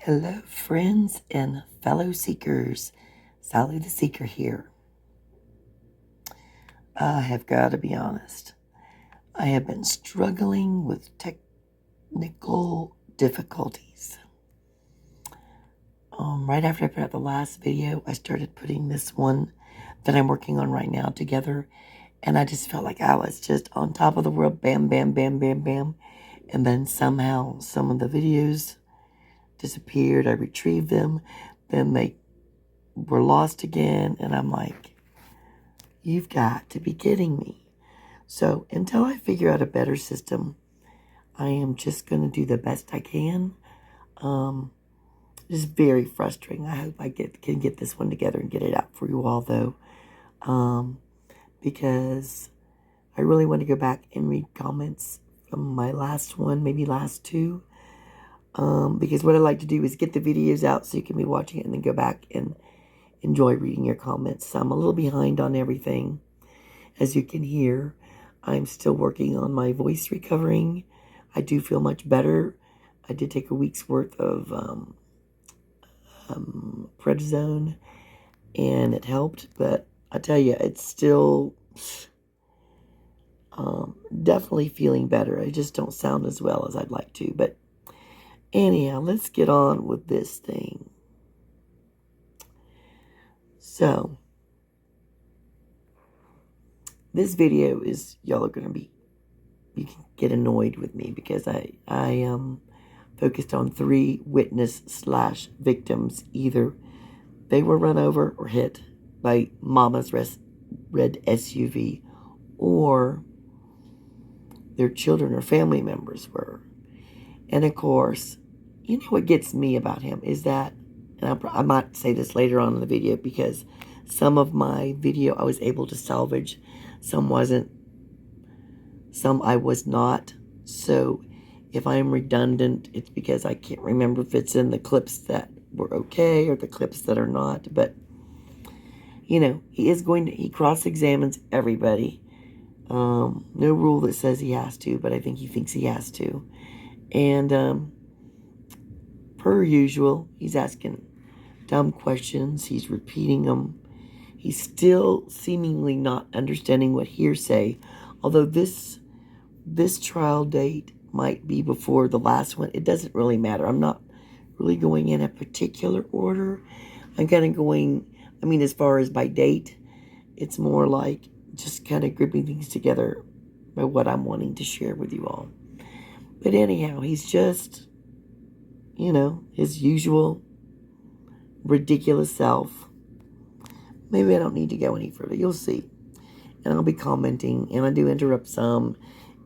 Hello, friends and fellow seekers. Sally the Seeker here. I have got to be honest. I have been struggling with technical difficulties. Right after I put out the last video, I started putting this one that I'm working on right now together. And I just felt like I was just on top of the world. Bam, bam, bam, bam, bam. And then somehow some of the videos disappeared. I retrieved them. Then they were lost again. And I'm like, you've got to be kidding me. So until I figure out a better system, I am just going to do the best I can. It's very frustrating. I hope I can get this one together and get it out for you all, though. Because I really want to go back and read comments from my last one, maybe last two. Because what I like to do is get the videos out so you can be watching it and then go back and enjoy reading your comments. So I'm a little behind on everything. As you can hear, I'm still working on my voice recovering. I do feel much better. I did take a week's worth of prednisone, and it helped. But I tell you, it's still definitely feeling better. I just don't sound as well as I'd like to. But anyhow, let's get on with this thing. So, this video is, y'all are going to be, you can get annoyed with me because I focused on 3 witness/victims. Either they were run over or hit by Mama's red SUV, or their children or family members were. And of course, you know what gets me about him is that, and I might say this later on in the video, because some of my video I was able to salvage, some wasn't, some I was not. So if I'm redundant, it's because I can't remember if it's in the clips that were okay or the clips that are not. But, you know, he cross-examines everybody. No rule that says he has to, but I think he thinks he has to. And per usual, he's asking dumb questions. He's repeating them. He's still seemingly not understanding what hearsay, although this trial date might be before the last one. It doesn't really matter. I'm not really going in a particular order. I'm kind of going, as far as by date, it's more like just kind of grouping things together by what I'm wanting to share with you all. But anyhow, he's just, his usual ridiculous self. Maybe I don't need to go any further. You'll see. And I'll be commenting, and I do interrupt some,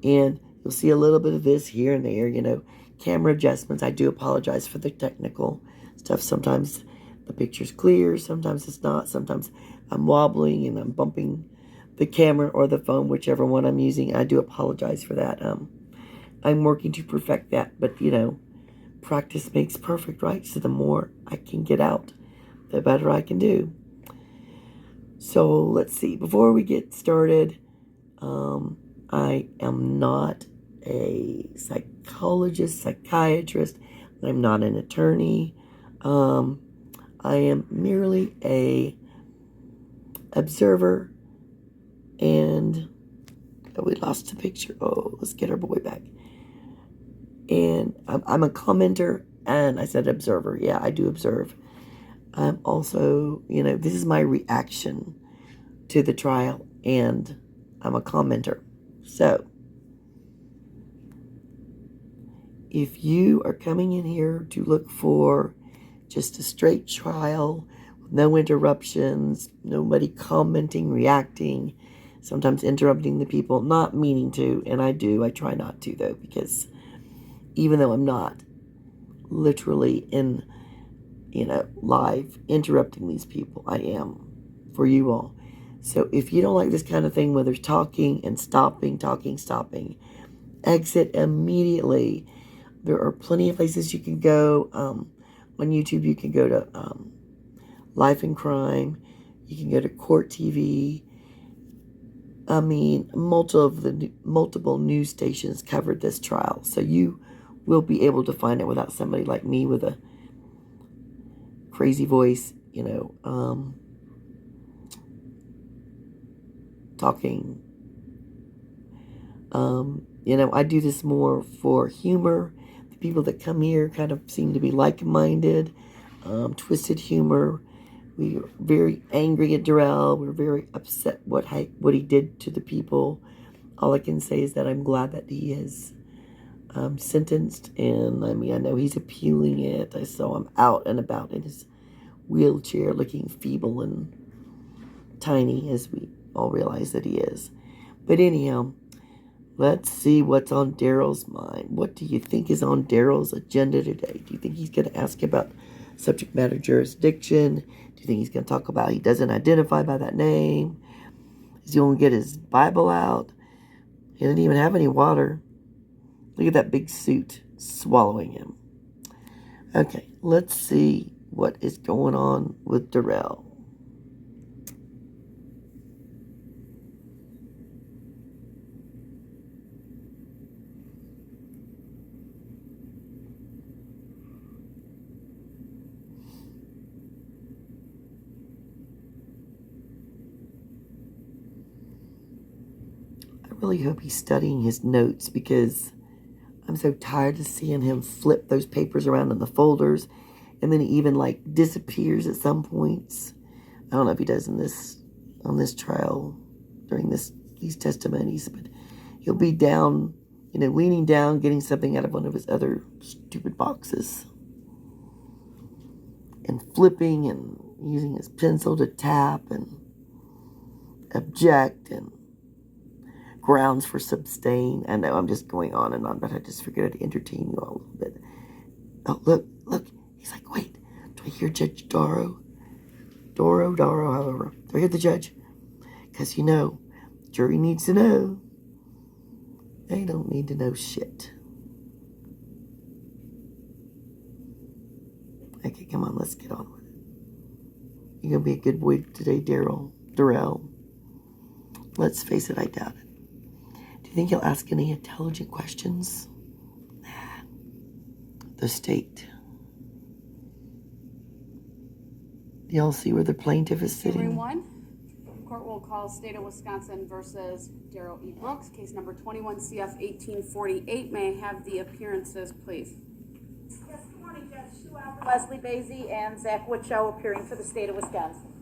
and you'll see a little bit of this here and there, camera adjustments. I do apologize for the technical stuff. Sometimes the picture's clear, sometimes it's not. Sometimes I'm wobbling and I'm bumping the camera or the phone, whichever one I'm using. I do apologize for that. I'm working to perfect that, but, practice makes perfect, right? So the more I can get out, the better I can do. So let's see. Before we get started, I am not a psychologist, psychiatrist. I'm not an attorney. I am merely a observer. And we lost the picture. Oh, let's get our boy back. And I'm a commenter, and I said observer. Yeah, I do observe. I'm also, this is my reaction to the trial, and I'm a commenter. So, if you are coming in here to look for just a straight trial, with no interruptions, nobody commenting, reacting, sometimes interrupting the people, not meaning to, and I try not to, though, because even though I'm not literally in, live interrupting these people, I am for you all. So if you don't like this kind of thing where there's talking and stopping, exit immediately. There are plenty of places you can go. On YouTube, you can go to Life and Crime. You can go to Court TV. Multiple news stations covered this trial. So you will be able to find it without somebody like me with a crazy voice, talking. I do this more for humor. The people that come here kind of seem to be like-minded, twisted humor. We are very angry at Darrell. We're very upset what he did to the people. All I can say is that I'm glad that he is sentenced, and I know he's appealing it. I saw him out and about in his wheelchair, looking feeble and tiny, as we all realize that he is. But anyhow, let's see what's on Darrell's mind. What do you think is on Darrell's agenda today? Do you think he's going to ask about subject matter jurisdiction? Do you think he's going to talk about he doesn't identify by that name? Is he going to get his Bible out? He didn't even have any water. Look at that big suit swallowing him. Okay, let's see what is going on with Darrell. I really hope he's studying his notes, because I'm so tired of seeing him flip those papers around in the folders, and then he even disappears at some points. I don't know if he does on this trial during these testimonies, but he'll be down, leaning down, getting something out of one of his other stupid boxes, and flipping and using his pencil to tap and object and grounds for sustain. I know I'm just going on and on, but I just figured I'd entertain you all a little bit. Oh, look. He's like, wait, do I hear Judge Darrow, however. Do I hear the judge? Because, jury needs to know. They don't need to know shit. Okay, come on, let's get on with it. You're going to be a good boy today, Darrell. Let's face it, I doubt it. Do you think he'll ask any intelligent questions? The state. Do y'all see where the plaintiff is sitting? Everyone, the court will call State of Wisconsin versus Darrell E. Brooks, case number 21 CF 1848. May I have the appearances, please? Yes, good morning, Judge Sue Albert, Leslie Basie, and Zach Woodshow appearing for the State of Wisconsin.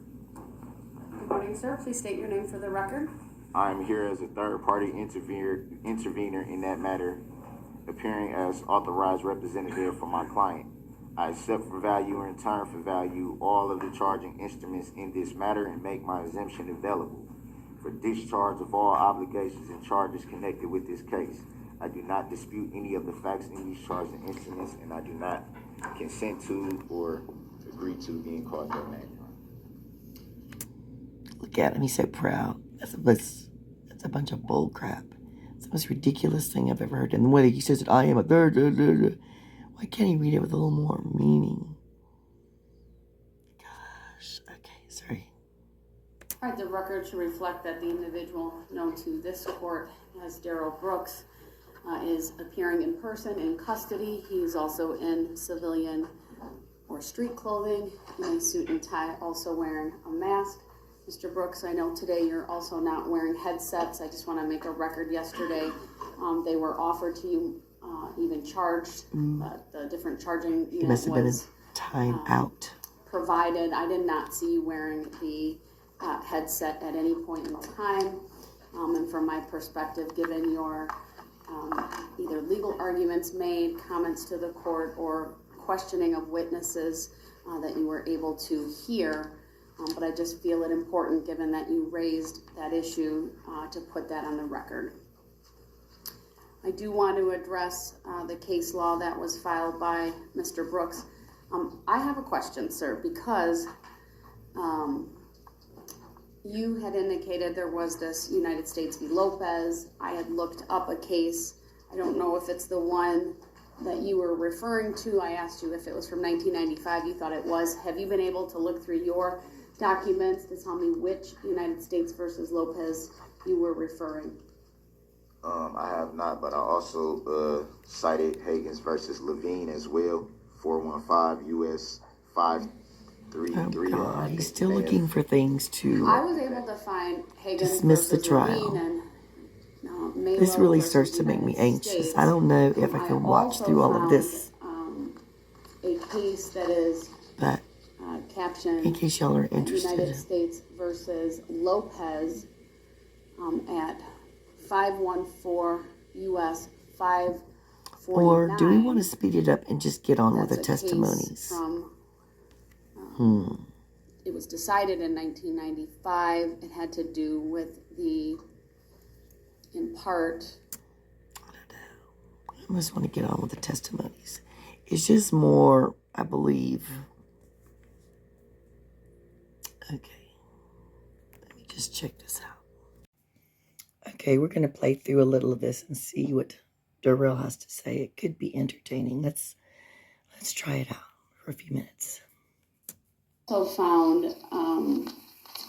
Good morning, sir. Please state your name for the record. I am here as a third-party intervener in that matter, appearing as authorized representative for my client. I accept for value and return for value all of the charging instruments in this matter and make my exemption available for discharge of all obligations and charges connected with this case. I do not dispute any of the facts in these charging instruments, and I do not consent to or agree to being called that name. Look at him, he's so proud. That's a bunch of bull crap. It's the most ridiculous thing I've ever heard. And the way he says it, I am a why can't he read it with a little more meaning? Gosh, okay, sorry. All right, the record should reflect that the individual known to this court as Darrell Brooks is appearing in person in custody. He is also in civilian or street clothing, in a suit and tie, also wearing a mask. Mr. Brooks, I know today you're also not wearing headsets. I just want to make a record. Yesterday, they were offered to you, even charged. The different charging He must have been in time out. Provided. I did not see you wearing the headset at any point in time. And from my perspective, given your either legal arguments made, comments to the court, or questioning of witnesses that you were able to hear, but I just feel it important, given that you raised that issue, to put that on the record. I do want to address the case law that was filed by Mr. Brooks. I have a question, sir, because you had indicated there was this United States v. Lopez. I had looked up a case. I don't know if it's the one that you were referring to. I asked you if it was from 1995. You thought it was. Have you been able to look through your documents to tell me which United States versus Lopez you were referring? I have not, but I also cited Higgins versus Levine as well, 415 U.S. Oh God, he's still looking for things to I was able to find Higgins dismiss the versus trial. Levine and Malo This really versus starts to make me United anxious. States. I don't know if I can watch also through all of found, this. A case that is But captioned in case y'all are United interested, States versus Lopez at 514 U.S. 549. or do we want to speed it up and just get on with the That's a testimonies? case from, it was decided in 1995. It had to do with the, in part, I just want to get on with the testimonies. It's just more, I believe. Okay, let me just check this out. Okay, we're going to play through a little of this and see what Darrell has to say. It could be entertaining. Let's try it out for a few minutes. also found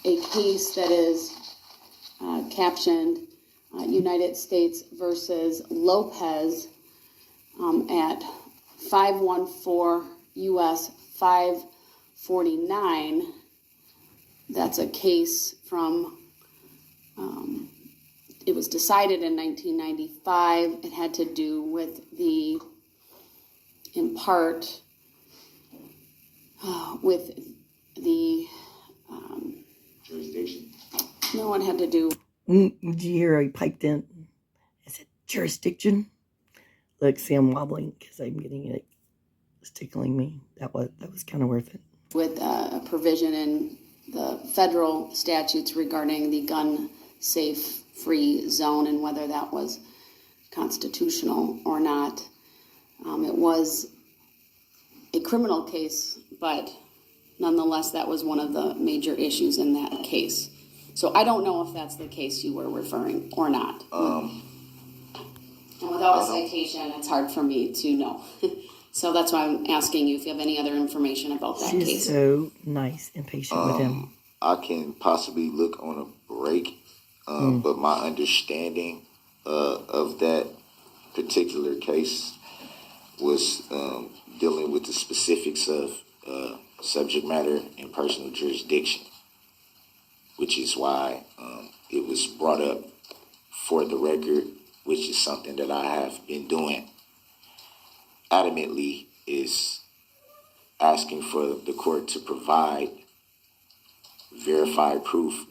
a case that is captioned United States versus Lopez at 514 U.S. 549. That's a case from, it was decided in 1995. It had to do with the, in part, with the Jurisdiction. no one had to do. Did you hear how he piped in? I said, jurisdiction? Look, see, I'm wobbling because I'm getting it. It's tickling me. That was kind of worth it. With a provision in the federal statutes regarding the gun safe free zone and whether that was constitutional or not. It was a criminal case, but nonetheless, that was one of the major issues in that case. So I don't know if that's the case you were referring or not. And without a citation, it's hard for me to know. So that's why I'm asking you if you have any other information about that She's case. so nice and patient with him. I can possibly look on a break, but my understanding of that particular case was dealing with the specifics of subject matter and personal jurisdiction, which is why it was brought up for the record, which is something that I have been doing adamantly, is asking for the court to provide verified proof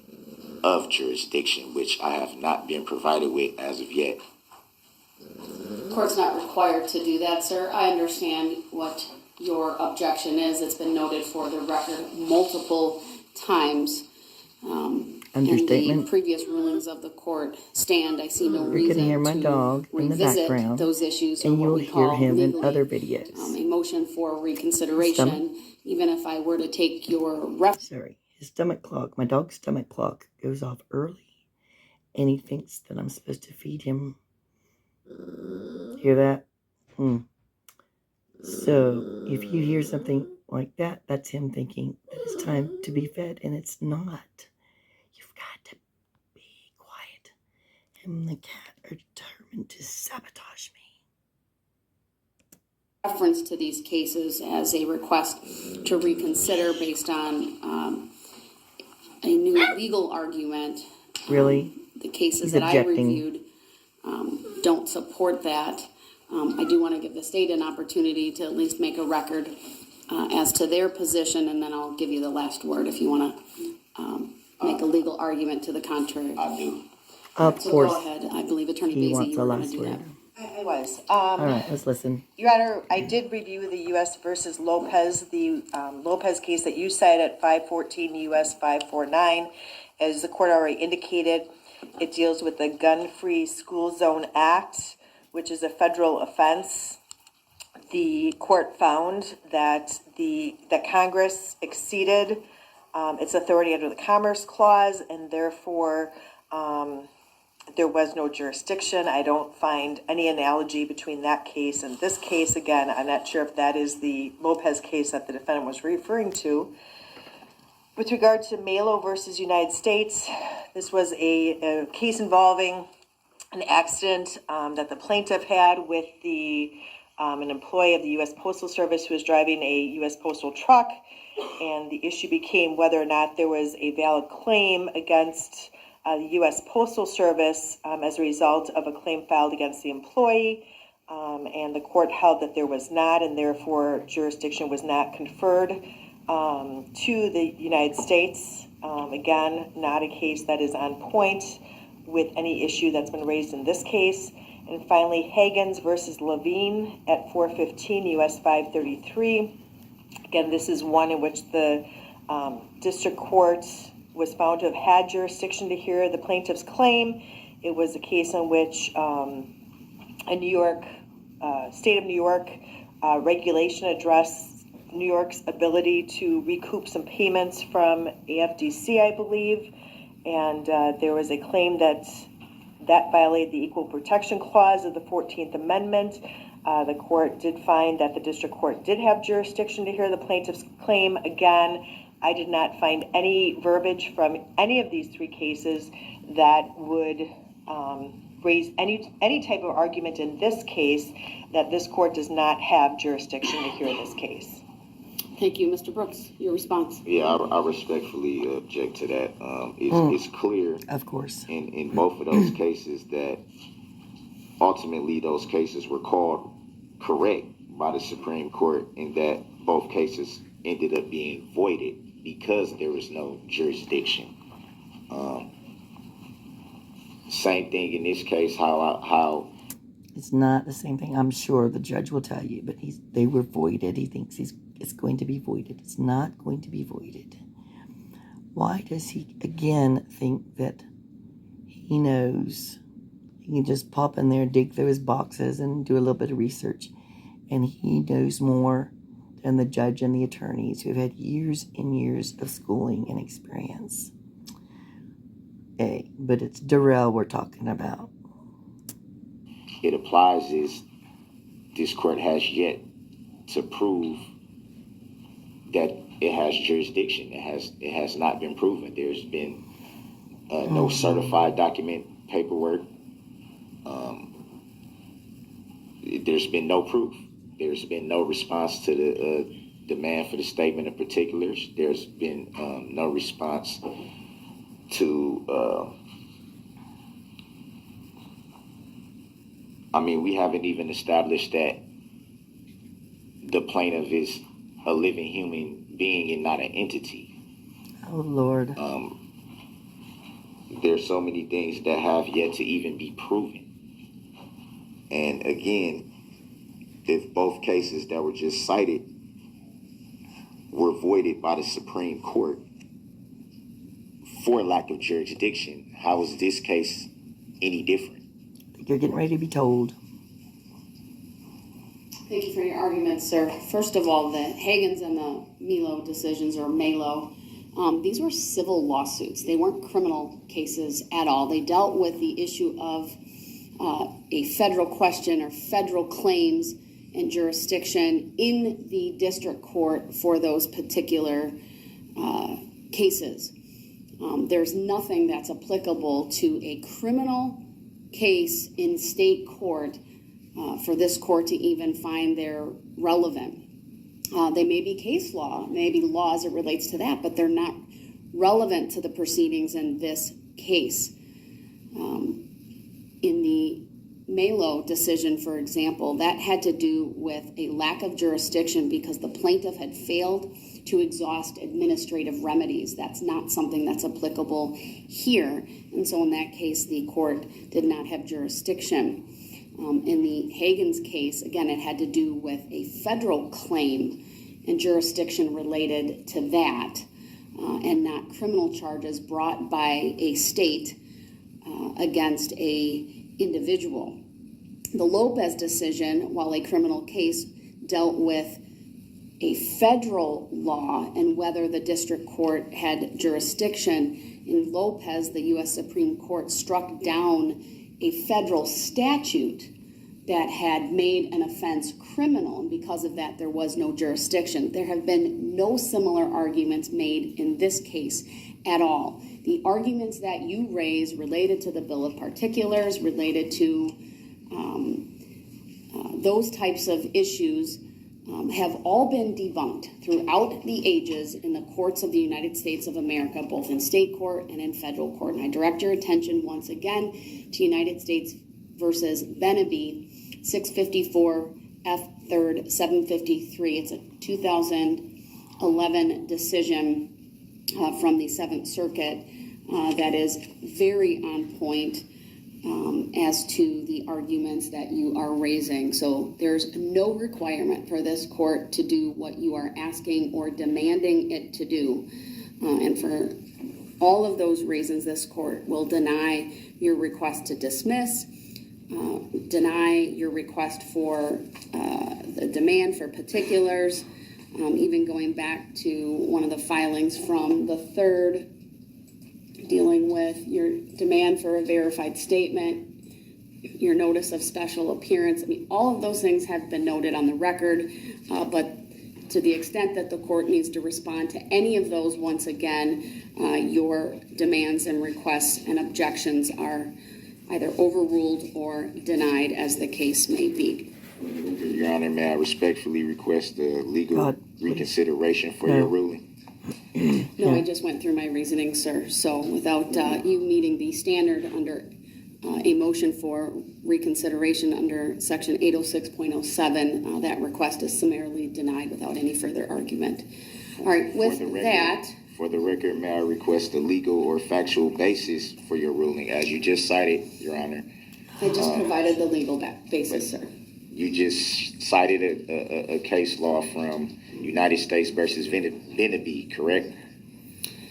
of jurisdiction, which I have not been provided with as of yet. The court's not required to do that, sir. I understand what your objection is. It's been noted for the record multiple times. Understatement. And the previous rulings of the court stand. I see no You're reason gonna hear my to dog in the revisit background, those issues, or and what you'll we hear call him in legally, other videos. a motion for reconsideration. Stomach. Even if I were to take your Sorry, his stomach clock. My dog's stomach clock goes off early, and he thinks that I'm supposed to feed him. Hear that? So if you hear something like that, that's him thinking that it's time to be fed, and it's not. You've got to be quiet. Him and the cat are determined to sabotage me. reference to these cases as a request to reconsider based on a new legal argument. Really? The cases He's that objecting. I reviewed don't support that. I do want to give the state an opportunity to at least make a record as to their position, and then I'll give you the last word if you want to make a legal argument to the contrary. I do. Of So course, go ahead. I believe Attorney he Basie, wants you the were going to last do word. that. I was. All right, let's listen. Your Honor, I did review the U.S. versus Lopez, the Lopez case that you cited at 514 U.S. 549. As the court already indicated, it deals with the Gun-Free School Zone Act, which is a federal offense. The court found that that Congress exceeded its authority under the Commerce Clause, and therefore there was no jurisdiction. I don't find any analogy between that case and this case. Again, I'm not sure if that is the Lopez case that the defendant was referring to. With regard to Malo versus United States, this was a case involving an accident that the plaintiff had with the an employee of the U.S. Postal Service who was driving a U.S. postal truck, and the issue became whether or not there was a valid claim against the U.S. Postal Service as a result of a claim filed against the employee, and the court held that there was not, and therefore jurisdiction was not conferred to the United States. Again, not a case that is on point with any issue that's been raised in this case. And finally, Hagens versus Levine at 415 U.S. 533. Again, this is one in which the district court was found to have had jurisdiction to hear the plaintiff's claim. It was a case in which a New York, state of New York regulation addressed New York's ability to recoup some payments from AFDC, I believe. And there was a claim that violated the Equal Protection Clause of the 14th Amendment. The court did find that the district court did have jurisdiction to hear the plaintiff's claim. Again, I did not find any verbiage from any of these three cases that would raise any type of argument in this case that this court does not have jurisdiction to hear this case. Thank you, Mr. Brooks. Your response? Yeah, I respectfully object to that. It's clear, Of course. in both of those cases that ultimately those cases were called correct by the Supreme Court, and that both cases ended up being voided because there was no jurisdiction. Same thing in this case. How It's not the same thing. I'm sure the judge will tell you, but they were voided. He thinks it's going to be voided. It's not going to be voided. Why does he again think that he knows? He can just pop in there, dig through his boxes, and do a little bit of research, and he knows more than the judge and the attorneys who have had years and years of schooling and experience. But it's Darrell we're talking about. it applies is this court has yet to prove that it has jurisdiction. It has not been proven. There's been no certified document paperwork. There's been no proof. There's been no response to the demand for the statement of particulars. There's been no response to, we haven't even established that the plaintiff is a living human being and not an entity. Oh, Lord. There's so many things that have yet to even be proven. And again, if both cases that were just cited were voided by the Supreme Court for lack of jurisdiction, how is this case any different? You're getting ready to be told. Thank you for your argument, sir. First of all, the Hagens and the Melo decisions, or Melo, these were civil lawsuits. They weren't criminal cases at all. They dealt with the issue of a federal question or federal claims and jurisdiction in the district court for those particular cases. There's nothing that's applicable to a criminal case in state court for this court to even find they're relevant. They may be case law, maybe law as it relates to that, but they're not relevant to the proceedings in this case. In the Melo decision, for example, that had to do with a lack of jurisdiction because the plaintiff had failed to exhaust administrative remedies. That's not something that's applicable here. And so in that case, the court did not have jurisdiction. In the Hagens case, again, it had to do with a federal claim and jurisdiction related to that, and not criminal charges brought by a state against a individual. The Lopez decision, while a criminal case, dealt with a federal law and whether the district court had jurisdiction. In Lopez, the U.S. Supreme Court struck down a federal statute that had made an offense criminal, and because of that, there was no jurisdiction. There have been no similar arguments made in this case at all. The arguments that you raise related to the Bill of Particulars, related to those types of issues have all been debunked throughout the ages in the courts of the United States of America, both in state court and in federal court. And I direct your attention once again to United States versus Beneby, 654 F 3rd 753. It's a 2011 decision from the Seventh Circuit that is very on point as to the arguments that you are raising. So there's no requirement for this court to do what you are asking or demanding it to do. And for all of those reasons, this court will deny your request to dismiss, deny your request for the demand for particulars, even going back to one of the filings from the 3rd, dealing with your demand for a verified statement, your notice of special appearance. I mean, all of those things have been noted on the record, but to the extent that the court needs to respond to any of those, once again, your demands and requests and objections are either overruled or denied, as the case may be. Your Honor, may I respectfully request a legal reconsideration for your ruling? No, I just went through my reasoning, sir. So without you meeting the standard under a motion for reconsideration under section 806.07, that request is summarily denied without any further argument. All right, with that. For the record, may I request a legal or factual basis for your ruling, as you just cited, Your Honor? I just provided the legal basis, sir. You just cited a case law from United States versus Beneby, correct?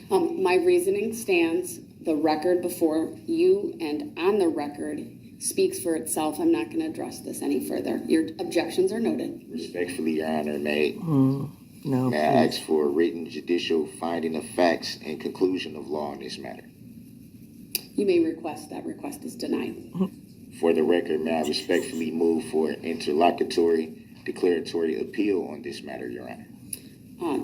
My reasoning stands. The record before you and on the record speaks for itself. I'm not going to address this any further. Your objections are noted. Respectfully, Your Honor, may No, I ask for a written judicial finding of facts and conclusion of law on this matter? You may request. That request is denied. For the record, may I respectfully move for an interlocutory declaratory appeal on this matter, Your Honor?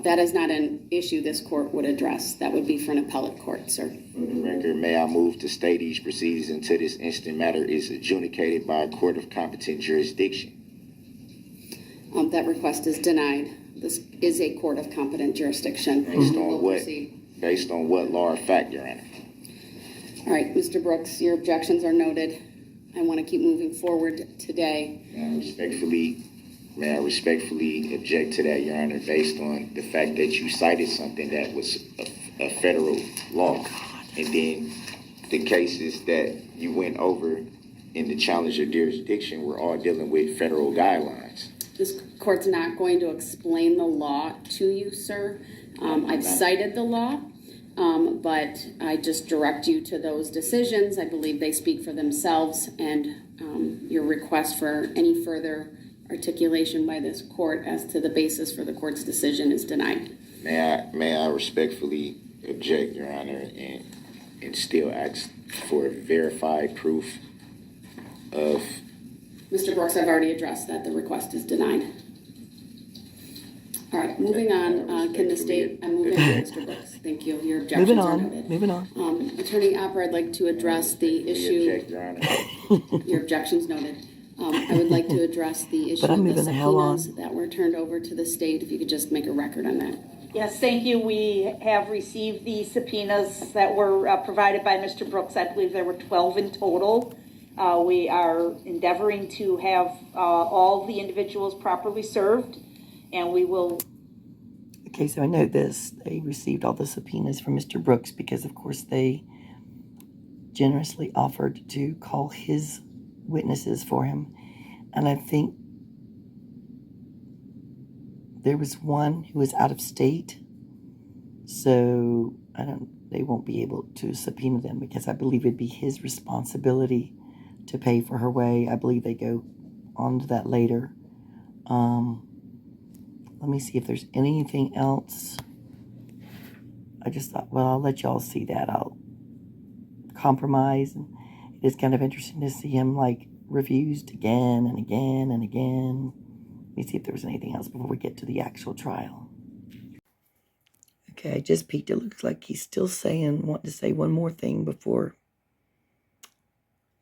That is not an issue this court would address. That would be for an appellate court, sir. For the record, may I move to stay these proceedings until this instant matter is adjudicated by a court of competent jurisdiction? That request is denied. This is a court of competent jurisdiction. Based on We'll what? proceed. Based on what law or fact, Your Honor? All right, Mr. Brooks, your objections are noted. I want to keep moving forward today. May I respectfully object to that, Your Honor, based on the fact that you cited something that was a federal law. And then the cases that you went over in the challenger jurisdiction were all dealing with federal guidelines. This court's not going to explain the law to you, sir. I've cited the law, but I just direct you to those decisions. I believe they speak for themselves, and your request for any further articulation by this court as to the basis for the court's decision is denied. May I respectfully object, Your Honor, and still ask for verified proof of... Mr. Brooks, I've already addressed that. The request is denied. All right, moving on. Can the state... I'm moving on, Mr. Brooks. Thank you. Your objections are noted. Moving on. Attorney Opper, I'd like to address the issue... Object, Your Honor. Your objections noted. I would like to address the issue But I'm of the moving the hell on. subpoenas that were turned over to the state. If you could just make a record on that. Yes, thank you. We have received the subpoenas that were provided by Mr. Brooks. I believe there were 12 in total. We are endeavoring to have all the individuals properly served, and we will... Okay, so I know this. They received all the subpoenas from Mr. Brooks because, of course, they generously offered to call his witnesses for him. And I think there was one who was out of state, so they won't be able to subpoena them because I believe it'd be his responsibility to pay for her way. I believe they go on to that later. Let me see if there's anything else. I just thought, well, I'll let y'all see that. I'll compromise. And it is kind of interesting to see him like refused again and again and again. Let me see if there was anything else before we get to the actual trial. Okay, I just peeked. It looks like he's still wanting to say one more thing before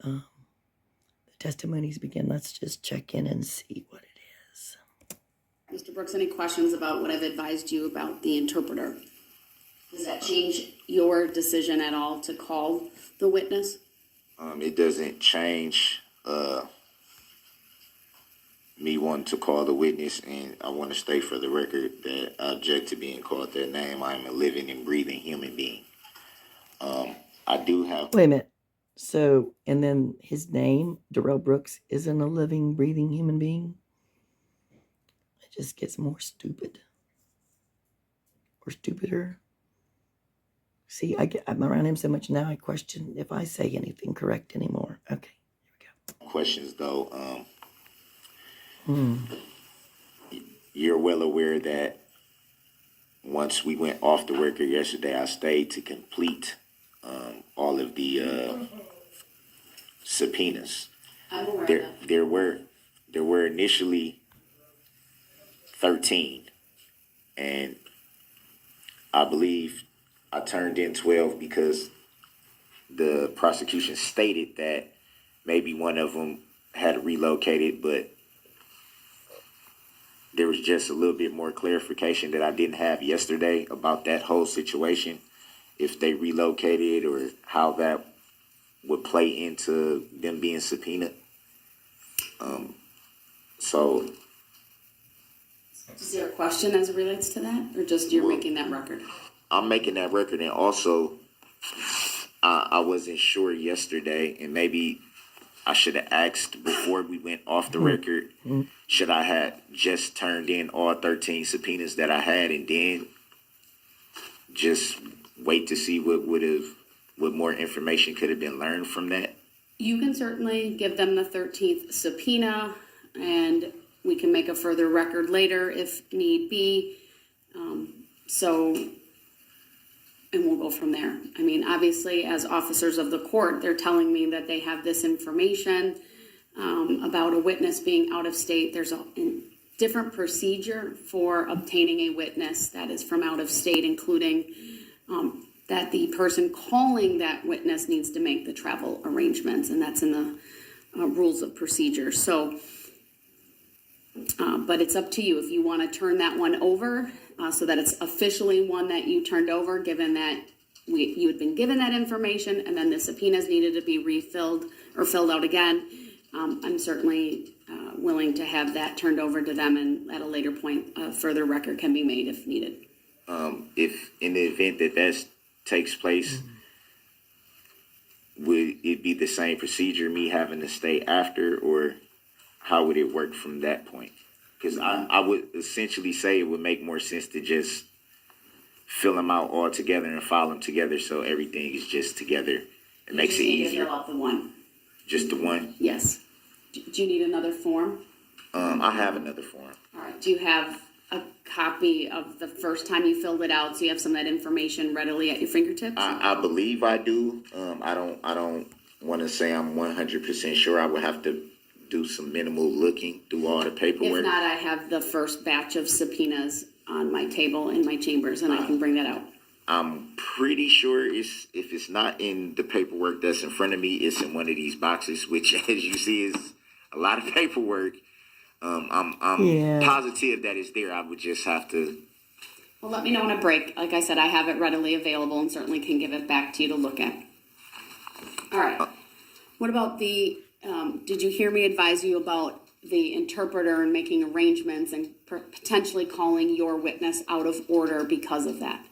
the testimonies begin, let's just check in and see what it is. Mr. Brooks, any questions about what I've advised you about the interpreter? Does that change your decision at all to call the witness? It doesn't change me wanting to call the witness, and I want to state for the record that I object to being called that name. I am a living and breathing human being. I do have... Wait a minute. So, and then his name, Darrell Brooks, isn't a living, breathing human being? It just gets more stupid. Or stupider. See, I'm around him so much now, I question if I say anything correct anymore. Okay, here we go. Questions, though. You're well aware that once we went off the record yesterday, I stayed to complete all of the subpoenas. I'm aware of that. There were initially 13, and I believe I turned in 12 because the prosecution stated that maybe one of them had relocated, but there was just a little bit more clarification that I didn't have yesterday about that whole situation, if they relocated or how that would play into them being subpoenaed. So, Is there a question as it relates to that, or just you're making that record? I'm making that record, and also I wasn't sure yesterday, and maybe I should have asked before we went off the record, should I have just turned in all 13 subpoenas that I had and then just wait to see what more information could have been learned from that? You can certainly give them the 13th subpoena, and we can make a further record later if need be. And we'll go from there. I mean, obviously, as officers of the court, they're telling me that they have this information about a witness being out of state. There's a different procedure for obtaining a witness that is from out of state, including that the person calling that witness needs to make the travel arrangements, and that's in the rules of procedure. So, but it's up to you if you want to turn that one over so that it's officially one that you turned over, given that you had been given that information and then the subpoenas needed to be refilled or filled out again. I'm certainly willing to have that turned over to them, and at a later point, a further record can be made if needed. If in the event that takes place, would it be the same procedure, me having to stay after, or how would it work from that point? Because I would essentially say it would make more sense to just fill them out all together and file them together so everything is just together. It makes it easier. Fill out the one. Just the one? Yes. Do you need another form? I have another form. All right. Do you have a copy of the first time you filled it out, so you have some of that information readily at your fingertips? I believe I do. I don't want to say I'm 100% sure. I would have to do some minimal looking through all the paperwork. If not, I have the first batch of subpoenas on my table in my chambers, and I can bring that out. I'm pretty sure if it's not in the paperwork that's in front of me, it's in one of these boxes, which, as you see, is a lot of paperwork. I'm positive that it's there. I would just have to... Well, let me know on a break. Like I said, I have it readily available and certainly can give it back to you to look at. All right. What about the... did you hear me advise you about the interpreter and making arrangements and potentially calling your witness out of order because of that?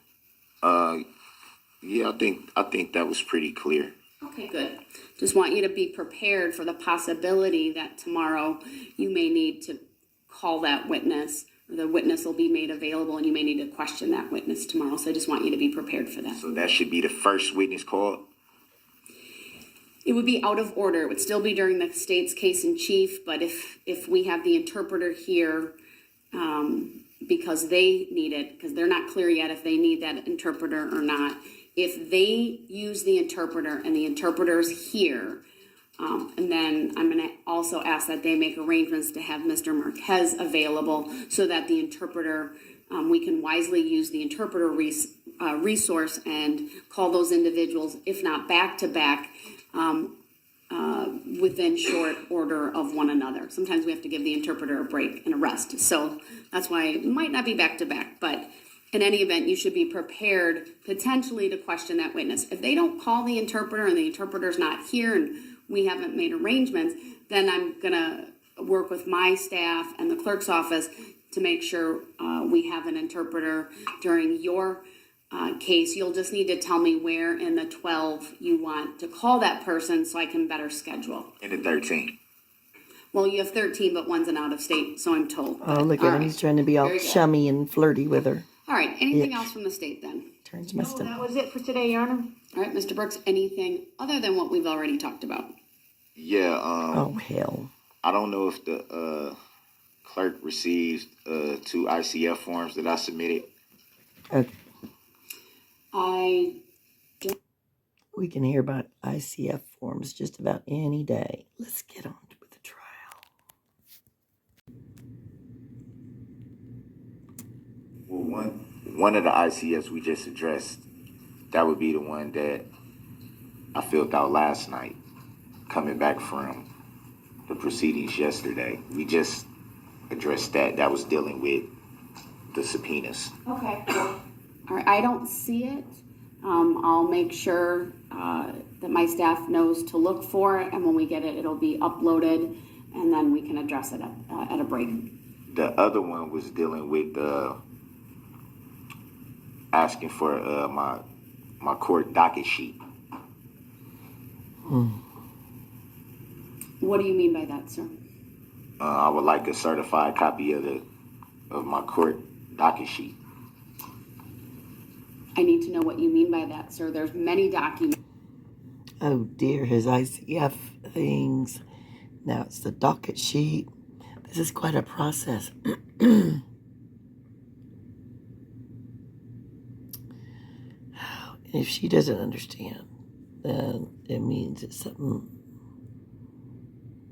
Yeah, I think that was pretty clear. Okay, good. Just want you to be prepared for the possibility that tomorrow you may need to call that witness, or the witness will be made available and you may need to question that witness tomorrow. So I just want you to be prepared for that. So that should be the first witness called? It would be out of order. It would still be during the state's case in chief, but if we have the interpreter here, because they need it, because they're not clear yet if they need that interpreter or not, if they use the interpreter and the interpreter's here, and then I'm going to also ask that they make arrangements to have Mr. Marquez available so that the interpreter, we can wisely use the interpreter resource and call those individuals, if not back to back, within short order of one another. Sometimes we have to give the interpreter a break and a rest. So that's why it might not be back to back, but in any event, you should be prepared potentially to question that witness. If they don't call the interpreter and the interpreter's not here and we haven't made arrangements, then I'm gonna work with my staff and the clerk's office to make sure we have an interpreter during your case. You'll just need to tell me where in the 12 you want to call that person so I can better schedule. In the 13. Well, you have 13, but one's an out of state, so I'm told. Oh, look All at him. right. He's trying to be all Very good. chummy and flirty with her. All right, anything else from the state then? Turns my stomach. That was it for today, Your Honor. All right, Mr. Brooks, anything other than what we've already talked about? Yeah, Oh, hell. I don't know if the clerk received 2 ICF forms that I submitted. Okay. I We can hear about ICF forms just about any day. Let's get on with the trial. Well, one of the ICFs we just addressed, that would be the one that I filled out last night, coming back from the proceedings yesterday. We just addressed that. That was dealing with the subpoenas. Okay. All right, I don't see it. I'll make sure that my staff knows to look for it, and when we get it, it'll be uploaded, and then we can address it at a break. The other one was dealing with asking for my court docket sheet. What do you mean by that, sir? I would like a certified copy of my court docket sheet. I need to know what you mean by that, sir. There's many documents. Oh dear, his ICF things. Now it's the docket sheet. This is quite a process. If she doesn't understand, then it means it's something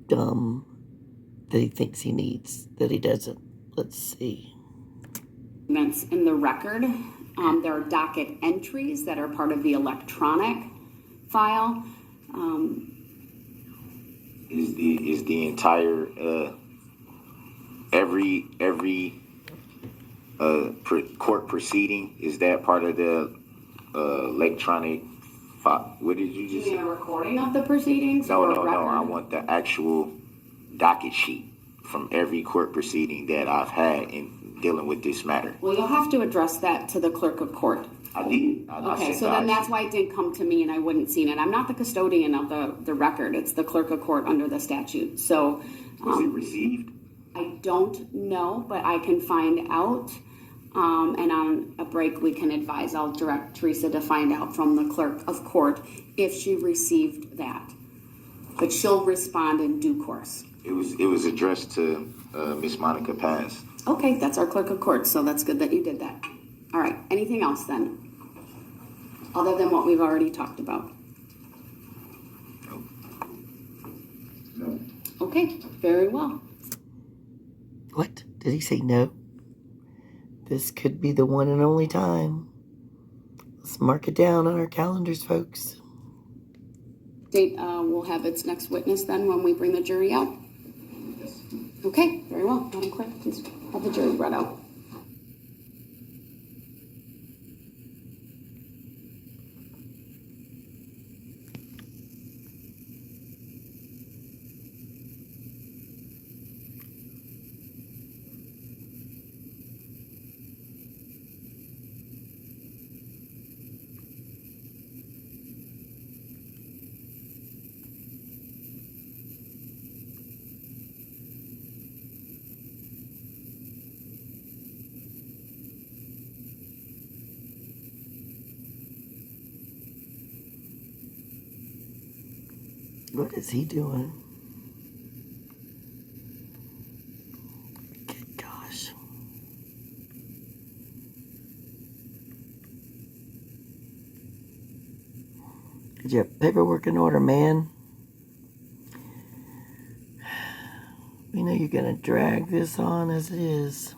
dumb that he thinks he needs that he doesn't. Let's see. In the record. There are docket entries that are part of the electronic file. Is the entire every court proceeding, is that part of the electronic file? What did you just You say? mean a recording of the proceedings? No, or a no. record? I want the actual docket sheet from every court proceeding that I've had in dealing with this matter. Well, you'll have to address that to the clerk of court. I did. Okay, so then that's why it didn't come to me and I wouldn't seen it. I'm not the custodian of the record. It's the clerk of court under the statute. So Was it received? I don't know, but I can find out. And on a break, we can advise. I'll direct Teresa to find out from the clerk of court if she received that. But she'll respond in due course. It was addressed to Miss Monica Paz. Okay, that's our clerk of court, so that's good that you did that. All right, anything else then? Other than what we've already talked about? No. Okay, very well. What? Did he say no? This could be the one and only time. Let's mark it down on our calendars, folks. Date will have its next witness then when we bring the jury out? Yes. Okay, very well. Madam Clerk, please have the jury read out. What is he doing? Good gosh. Get your paperwork in order, man. We know you're gonna drag this on as it is.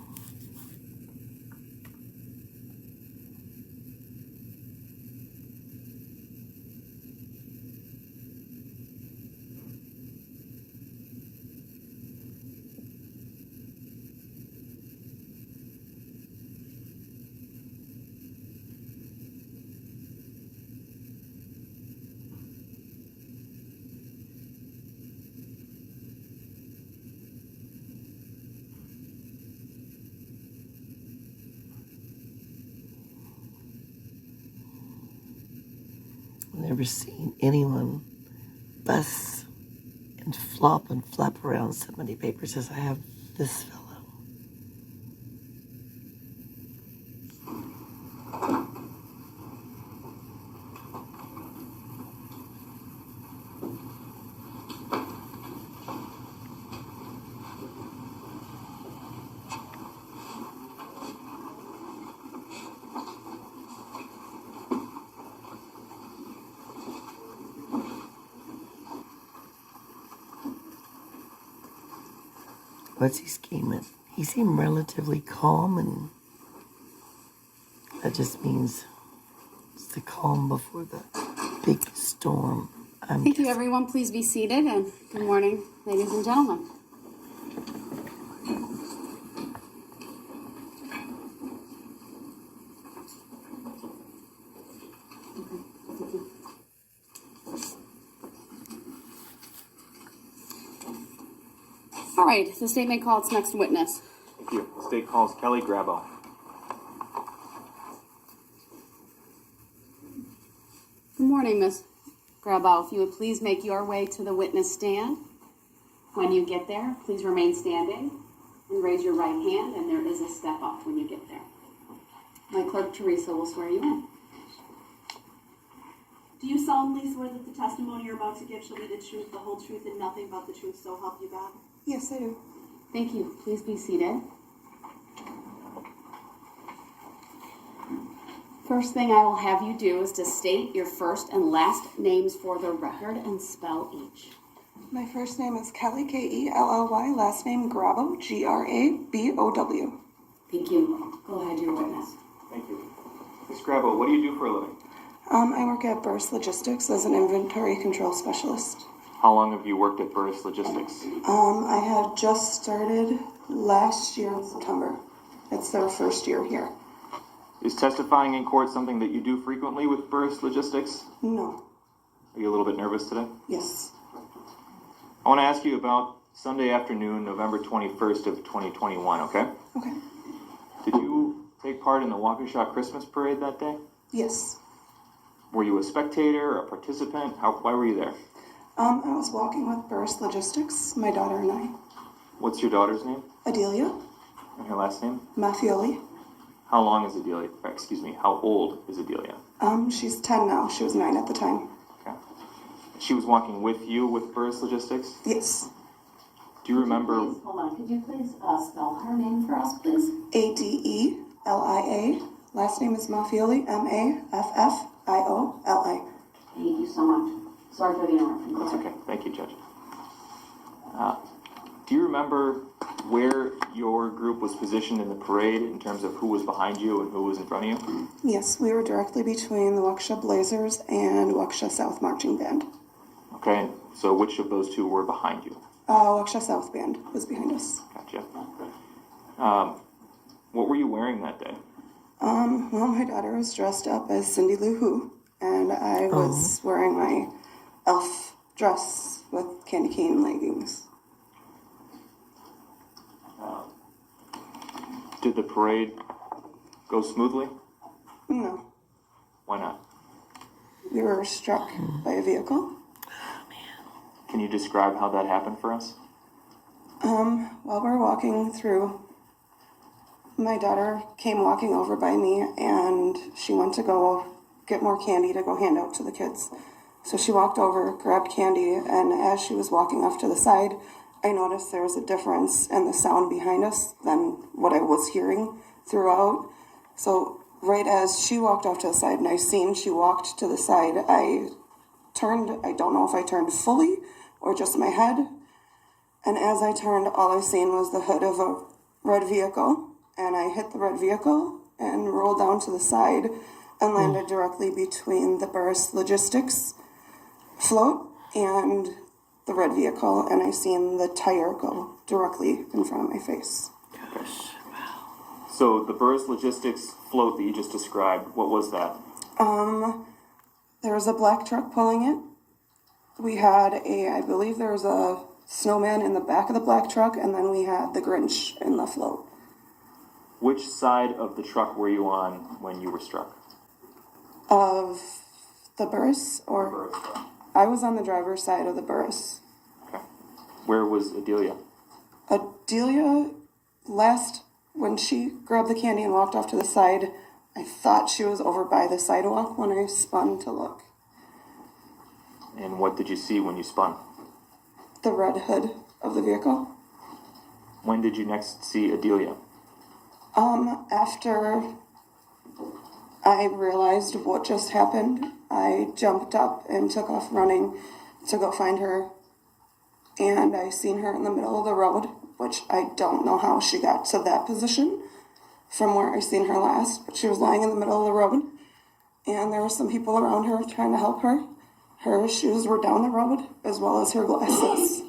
never seen anyone fuss and flop and flap around so many papers as I have this fellow. What's he scheming? He seemed relatively calm, and that just means it's the calm before the big storm. Thank you, everyone. Please be seated, and good morning, ladies and gentlemen. All right, the state may call its next witness. Thank you. The state calls Kelly Grabow. Good morning, Miss Grabow. If you would please make your way to the witness stand. When you get there, please remain standing and raise your right hand, and there is a step up when you get there. My clerk, Teresa, will swear you in. Do you solemnly swear that the testimony you're about to give shall be the truth, the whole truth, and nothing but the truth, so help you God? Yes, I do. Thank you. Please be seated. First thing I will have you do is to state your first and last names for the record and spell each. My first name is Kelly, Kelly, last name Grabow, Grabow. Thank you. Go ahead, your witness. Thank you. Ms. Grabow, what do you do for a living? I work at Burst Logistics as an inventory control specialist. How long have you worked at Burris Logistics? I had just started last year in September. It's their first year here. Is testifying in court something that you do frequently with Burris Logistics? No. Are you a little bit nervous today? Yes. I want to ask you about Sunday afternoon, November 21st of 2021, okay? Okay. Did you take part in the Waukesha Christmas Parade that day? Yes. Were you a spectator, a participant? Why were you there? I was walking with Burst Logistics, my daughter and I. What's your daughter's name? Adelia And her last name? Mathioli. How long is Adelia? How old is Adelia? She's 10 now. She was 9 at the time. Okay. She was walking with you with Burris Logistics? Yes. Do you remember? Hold on. Could you please spell her name for us, please? Adelia. Last name is Mathioli, Maffioli. Thank you so much. Sorry for the interruption. That's okay. Thank you, Judge. Do you remember where your group was positioned in the parade in terms of who was behind you and who was in front of you? Yes, we were directly between the Waukesha Blazers and Waukesha South Marching Band. Okay, so which of those two were behind you? Waukesha South Band was behind us. Gotcha. What were you wearing that day? Well, my daughter was dressed up as Cindy Lou Who, and I was wearing my elf dress with candy cane leggings. Did the parade go smoothly? No, Why not? we were struck by a vehicle. Can you describe how that happened for us? While we were walking through, my daughter came walking over by me, and she went to go get more candy to go hand out to the kids. So she walked over, grabbed candy, and as she was walking off to the side, I noticed there was a difference in the sound behind us than what I was hearing throughout. So right as she walked off to the side and I seen she walked to the side, I turned. I don't know if I turned fully or just my head. And as I turned, all I seen was the hood of a red vehicle. And I hit the red vehicle and rolled down to the side and landed directly between the Burris Logistics float and the red vehicle, and I seen the tire go directly in front of my face. So the Burris Logistics float that you just described, what was that? There was a black truck pulling it. We had I believe there was a snowman in the back of the black truck, and then we had the Grinch in the float. Which side of the truck were you on when you were struck? Of The Burris, or I was on the driver's side of the Burris. Okay. Where was Adelia? Adelia, when she grabbed the candy and walked off to the side, I thought she was over by the sidewalk when I spun to look. And what did you see when you spun? The red hood of the vehicle. When did you next see Adelia? After I realized what just happened, I jumped up and took off running to go find her. And I seen her in the middle of the road, which I don't know how she got to that position from where I seen her last, but she was lying in the middle of the road. And there were some people around her trying to help her. Her shoes were down the road, as well as her glasses.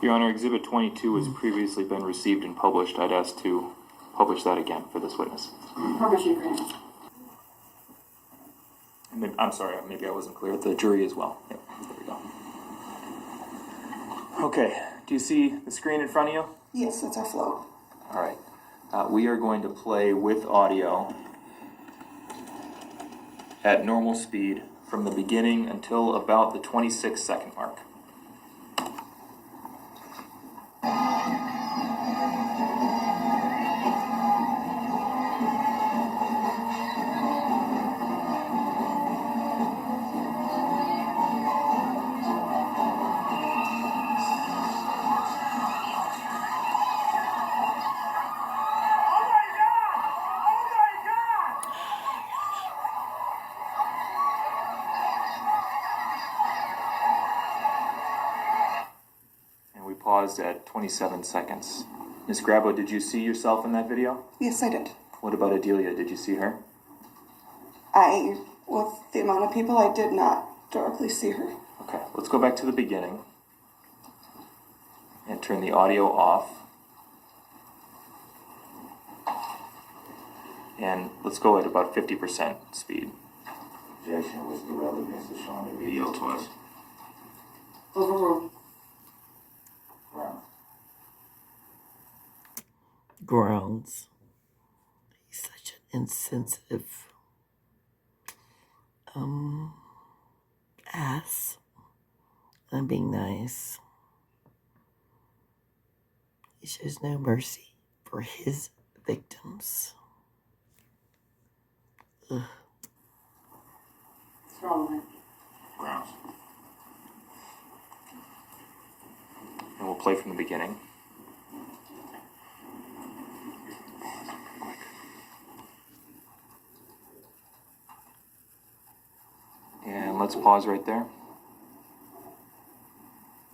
Your Honor, Exhibit 22 has previously been received and published. I'd ask to publish that again for this witness. Permission granted. I'm sorry, maybe I wasn't clear. The jury as well. Yep, there we go. Okay, do you see the screen in front of you? Yes, it's a float. All right. We are going to play with audio at normal speed from the beginning until about the 26-second mark. Paused at 27 seconds. Ms. Grabow, did you see yourself in that video? Yes, I did. What about Adelia? Did you see her? With the amount of people, I did not directly see her. Okay, let's go back to the beginning and turn the audio off. And let's go at about 50% speed. Objection was the relevance of showing the video to us. Overruled. Grounds. He's such an insensitive ass. I'm being nice. He shows no mercy for his victims. Ugh. What's wrong with it? Grounds. And we'll play from the beginning. And let's pause right there.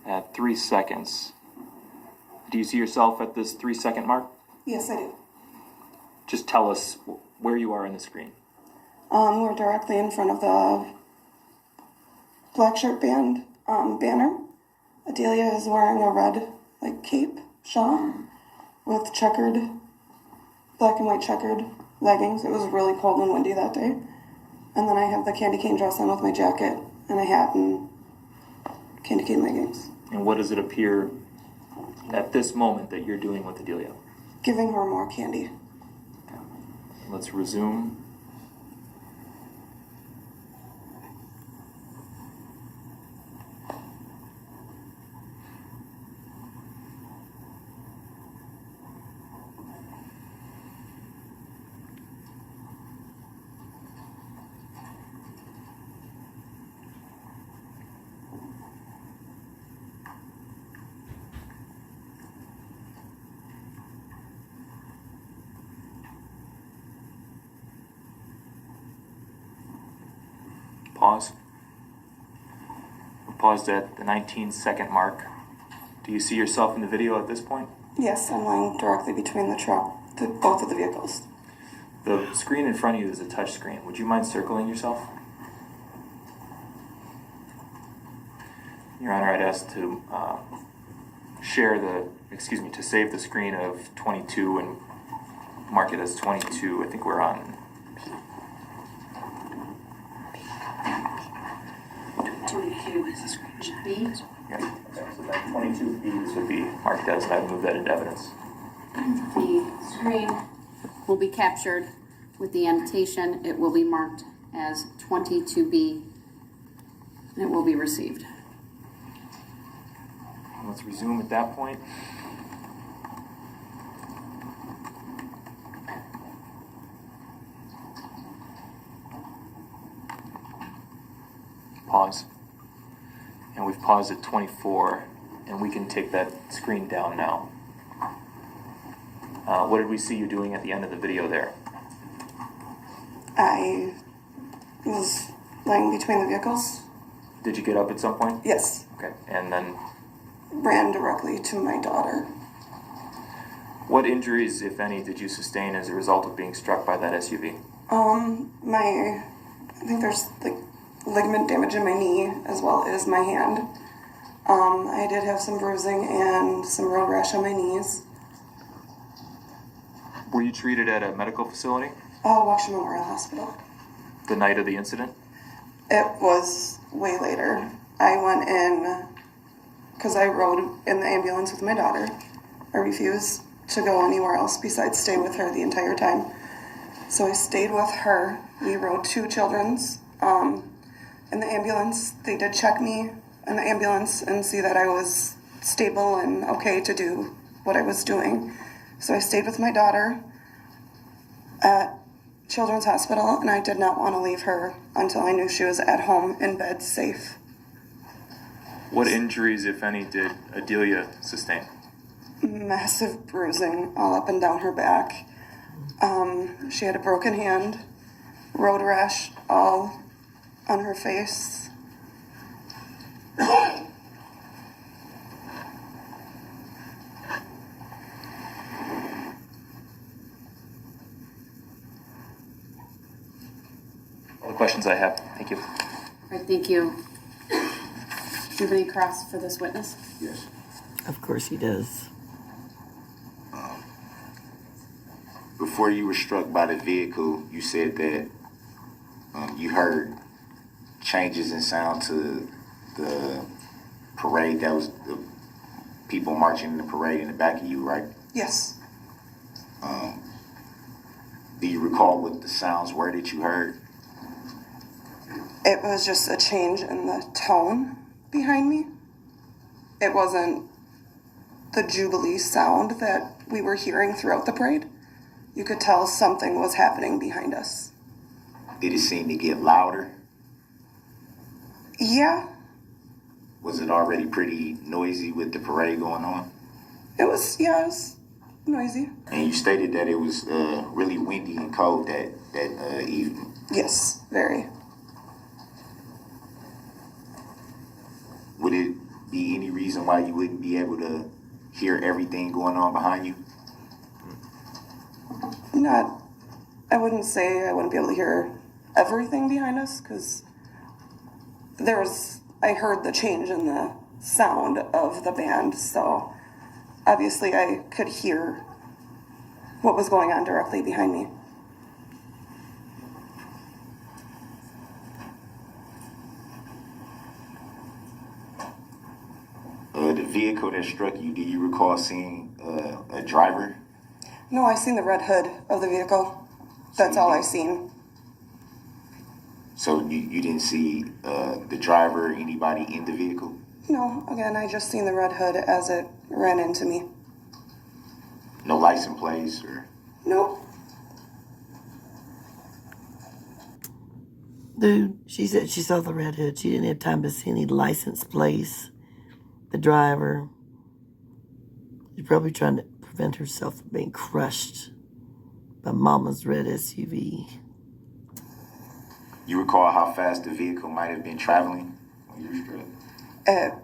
At 3 seconds. Do you see yourself at this 3-second mark? Yes, I do. Just tell us where you are on the screen. We're directly in front of the black shirt band banner. Adelia is wearing a red cape, shawl, with black and white checkered leggings. It was really cold and windy that day. And then I have the candy cane dress on with my jacket and a hat and candy cane leggings. And what does it appear at this moment that you're doing with Adelia? Giving her more candy. Let's resume. Pause. We're paused at the 19-second mark. Do you see yourself in the video at this point? Yes, I'm lying directly between both of the vehicles. The screen in front of you is a touch screen. Would you mind circling yourself? Your Honor, I'd ask to to save the screen of 22 and mark it as 22. I think we're on 22 is the screen. B? Yeah, so that 22B, this would be marked as, and I would move that into evidence. The screen will be captured With the annotation, it will be marked as 22B, and it will be received. Let's resume at that point. Pause. And we've paused at 24, and we can take that screen down now. What did we see you doing at the end of the video there? I was lying between the vehicles. Did you get up at some point? Yes. Okay, and then Ran directly to my daughter. what injuries, if any, did you sustain as a result of being struck by that SUV? I think there's like ligament damage in my knee as well as my hand. I did have some bruising and some road rash on my knees. Were you treated at a medical facility Waukesha Memorial Hospital. the night of the incident? It was way later. I went in because I rode in the ambulance with my daughter. I refused to go anywhere else besides stay with her the entire time. So I stayed with her. We rode 2 children's. In the ambulance, they did check me in the ambulance and see that I was stable and okay to do what I was doing. So I stayed with my daughter at Children's Hospital, and I did not want to leave her until I knew she was at home in bed safe. What injuries, if any, did Adelia sustain? Massive bruising all up and down her back. She had a broken hand, road rash all on her face. All the questions I have. Thank you. All right, thank you. Do you have any cross for this witness? Yes. Of course he does. Before you were struck by the vehicle, you said that you heard changes in sound to the parade. That was the people marching in the parade in the back of you, right? Yes. Do you recall what the sounds were that you heard? It was just a change in the tone behind me. It wasn't the Jubilee sound that we were hearing throughout the parade. You could tell something was happening behind us. Did it seem to get louder? Yeah, Was it already pretty noisy with the parade going on? it was noisy. And you stated that it was really windy and cold that evening. Yes, very. Would it be any reason why you wouldn't be able to hear everything going on behind you? I wouldn't say I wouldn't be able to hear everything behind us, because I heard the change in the sound of the band, so obviously I could hear what was going on directly behind me. The vehicle that struck you, do you recall seeing a driver? No, I seen the red hood of the vehicle. That's all I seen. So you didn't see the driver or anybody in the vehicle? No, again, I just seen the red hood as it ran into me. No license plates or? Nope. Dude, she said she saw the red hood. She didn't have time to see any license plates. The driver. She's probably trying to prevent herself from being crushed by Mama's red SUV. You recall how fast the vehicle might have been traveling when you were struck? It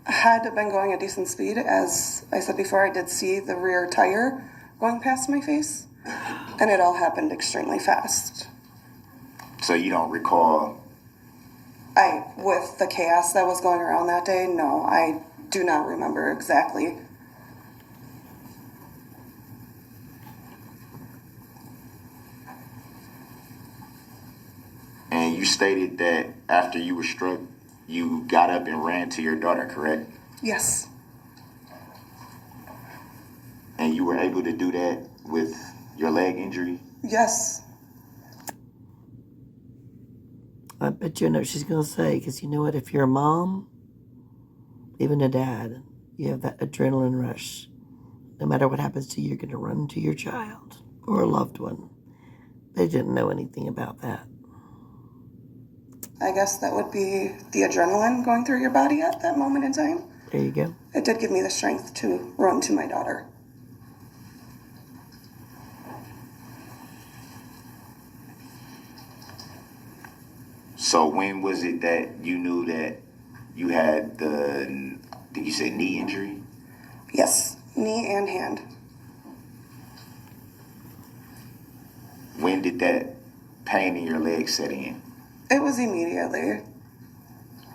had to have been going at decent speed. As I said before, I did see the rear tire going past my face, and it all happened extremely fast. So you don't recall? With the chaos that was going around that day, no, I do not remember exactly. And you stated that after you were struck, you got up and ran to your daughter, correct? Yes. And you were able to do that with your leg injury? Yes. I bet you know what she's going to say, because you know what? If you're a mom, even a dad, you have that adrenaline rush. No matter what happens to you, you're going to run to your child or a loved one. They didn't know anything about that. I guess that would be the adrenaline going through your body at that moment in time. There you go. It did give me the strength to run to my daughter. So when was it that you knew that you had did you say knee injury? Yes, knee and hand. When did that pain in your leg set in? It was immediately.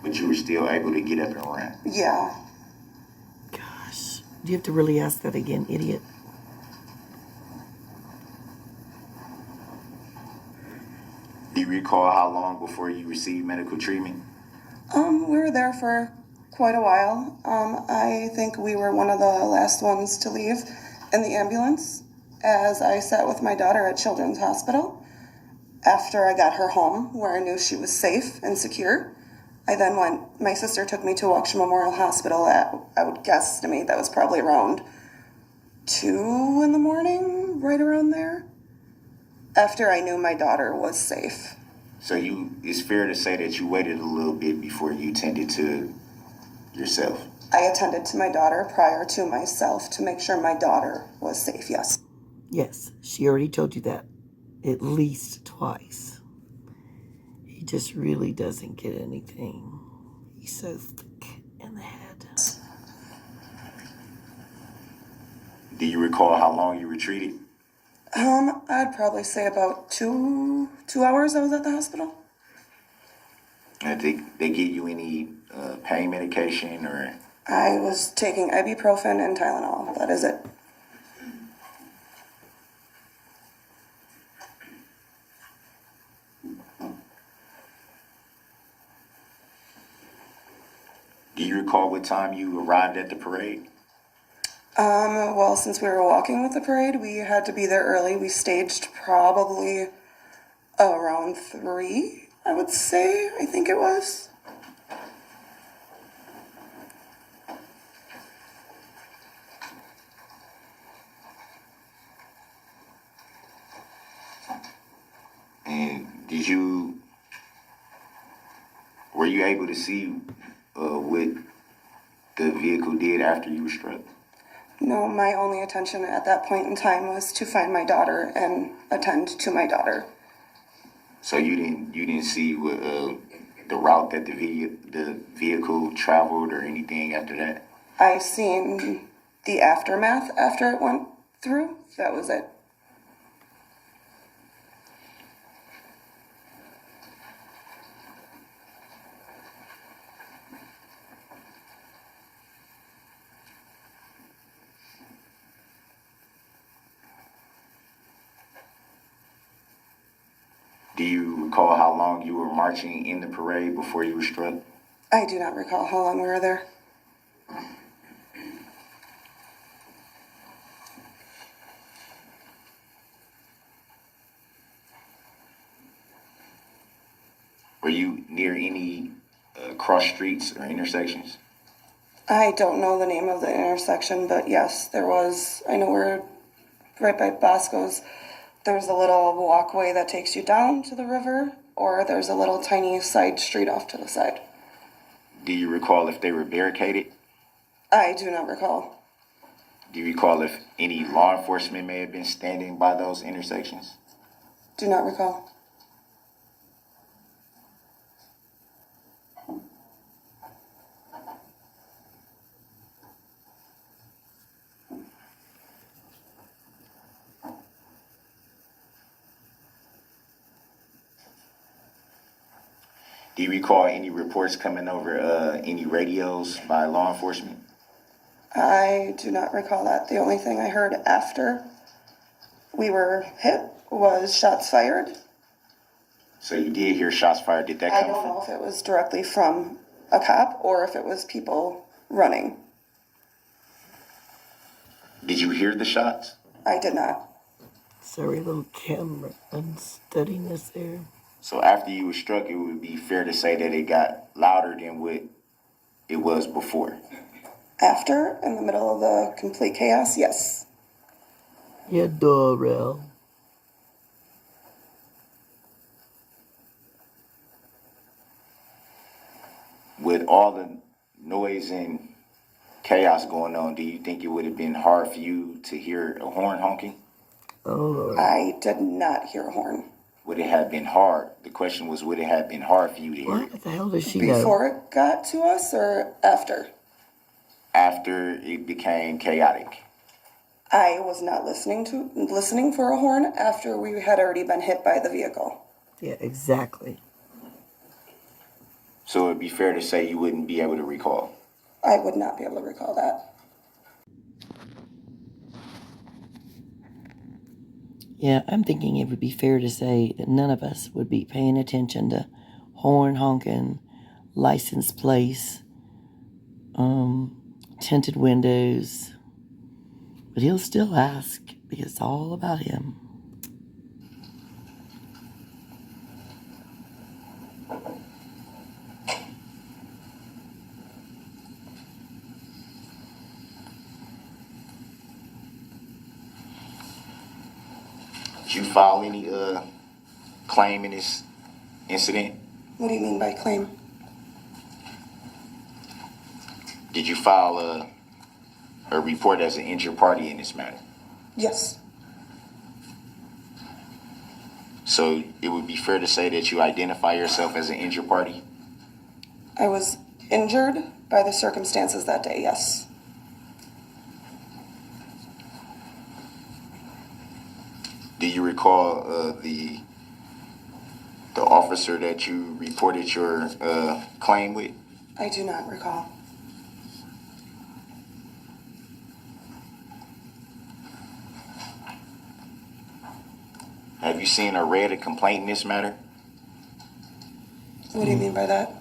But you were still able to get up and run? Yeah. Gosh. Do you have to really ask that again, idiot? Do you recall how long before you received medical treatment? We were there for quite a while. I think we were one of the last ones to leave in the ambulance as I sat with my daughter at Children's Hospital. After I got her home, where I knew she was safe and secure, I then my sister took me to Waukesha Memorial Hospital at, I would guesstimate that was probably around 2 in the morning, right around there, after I knew my daughter was safe. So it's fair to say that you waited a little bit before you tended to yourself? I attended to my daughter prior to myself to make sure my daughter was safe, yes. Yes, she already told you that at least twice. He just really doesn't get anything. He's so thick in the head. Do you recall how long you were treated? I'd probably say about 2 hours I was at the hospital. Did they give you any pain medication or? I was taking ibuprofen and Tylenol. That is it. Do you recall what time you arrived at the parade? Well, since we were walking with the parade, we had to be there early. We staged probably around 3, I would say. I think it was. And were you able to see what the vehicle did after you were struck? No, my only attention at that point in time was to find my daughter and attend to my daughter. So you didn't see what, the route that the vehicle traveled or anything after that? I seen the aftermath after it went through. That was it. Do you recall how long you were marching in the parade before you were struck? I do not recall how long we were there. Were you near any cross streets or intersections? I don't know the name of the intersection, but yes, there was. I know we're right by Bosco's. There's a little walkway that takes you down to the river, or there's a little tiny side street off to the side. Do you recall if they were barricaded? I do not recall. Do you recall if any law enforcement may have been standing by those intersections? Do not recall. Do you recall any reports coming over any radios by law enforcement? I do not recall that. The only thing I heard after we were hit was shots fired. So you did hear shots fired. Did that I come don't from? know if it was directly from a cop or if it was people running. Did you hear the shots? I did not. Sorry, little camera unsteadiness there. So after you were struck, it would be fair to say that it got louder than what it was before. After, in the middle of the complete chaos, yes. Yeah, Darrell. With all the noise and chaos going on, do you think it would have been hard for you to hear a horn honking? Oh, Lord. I did not hear a horn. Would it have been hard? The question was, would it have been hard for you to hear it What the hell does she know? Before it got to us or after? after it became chaotic? I was not listening for a horn after we had already been hit by the vehicle. Yeah, exactly. So it'd be fair to say you wouldn't be able to recall. I would not be able to recall that. Yeah, I'm thinking it would be fair to say that none of us would be paying attention to horn honking, license plates, tinted windows. But he'll still ask because it's all about him. Did you file any claim in this incident? What do you mean by claim? Did you file a report as an injured party in this matter? Yes. So it would be fair to say that you identify yourself as an injured party? I was injured by the circumstances that day, yes. Do you recall the officer that you reported your claim with? I do not recall. Have you seen or read a complaint in this matter? What do you mean by that?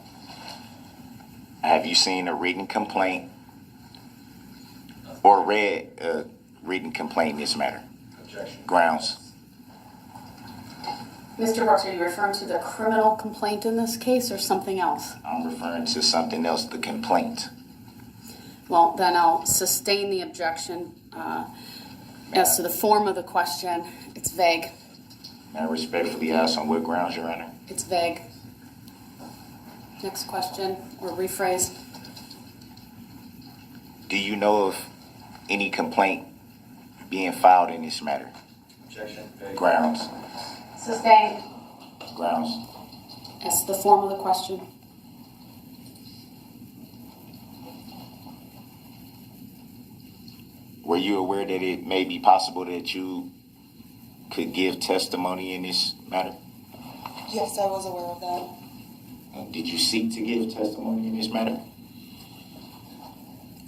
Have you seen a written complaint or read a written complaint in this matter? Objection. Grounds. Mr. Brooks, are you referring to the criminal complaint in this case or something else? I'm referring to something else, the complaint. Well, then I'll sustain the objection. As to the form of the question, it's vague. May I respectfully ask on what grounds, Your Honor? It's vague. Next question, or rephrase. Do you know of any complaint being filed in this matter? Objection. Grounds. Sustained. Grounds. As to the form of the question. Were you aware that it may be possible that you could give testimony in this matter? Yes, I was aware of that. Did you seek to give testimony in this matter?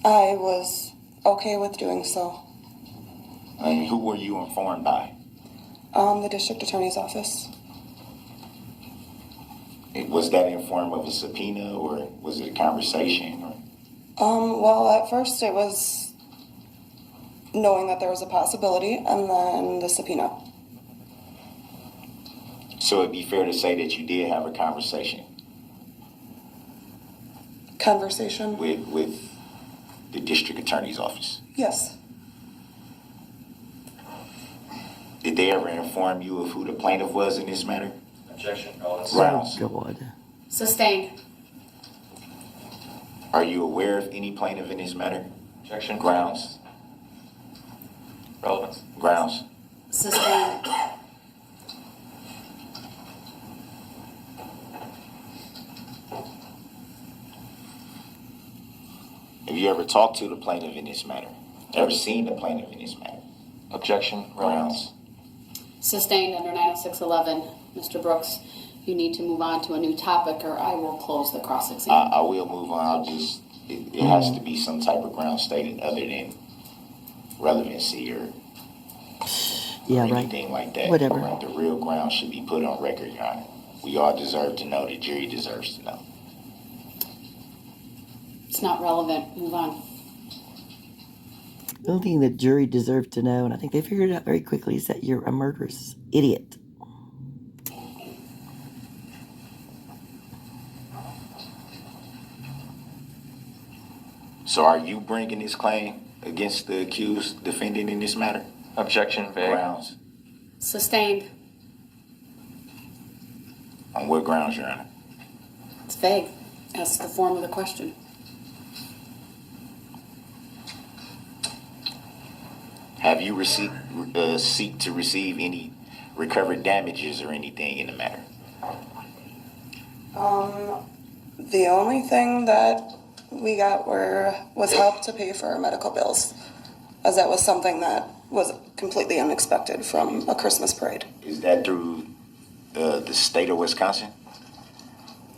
I was okay with doing so. And who were you informed by? The district attorney's office. Was that in form of a subpoena or was it a conversation? Well, at first it was knowing that there was a possibility, and then the subpoena. So it'd be fair to say that you did have a conversation Conversation? with the district attorney's office. Yes. Did they ever inform you of who the plaintiff was in this matter? Objection, Callous. Grounds. Oh, God. Sustained. Are you aware of any plaintiff in this matter? Objection. Grounds. Relevance. Grounds. Sustained. Have you ever talked to the plaintiff in this matter? Ever seen the plaintiff in this matter? Objection. Grounds. Sustained under 90611. Mr. Brooks, you need to move on to a new topic or I will close the cross-exam. I will move on. It has to be some type of ground stated other than relevancy or Yeah, right. anything like that. Whatever. The real ground should be put on record, Your Honor. We all deserve to know. The jury deserves to know. It's not relevant. Move on. The only thing the jury deserved to know, and I think they figured it out very quickly, is that you're a murderous idiot. So are you bringing this claim against the accused defendant in this matter? Objection vague. Grounds? Sustained. On what grounds, Your Honor? It's vague. That's the form of the question. Have you seek to receive any recovered damages or anything in the matter? The only thing that we got was help to pay for our medical bills, as that was something that was completely unexpected from a Christmas parade. Is that through the state of Wisconsin?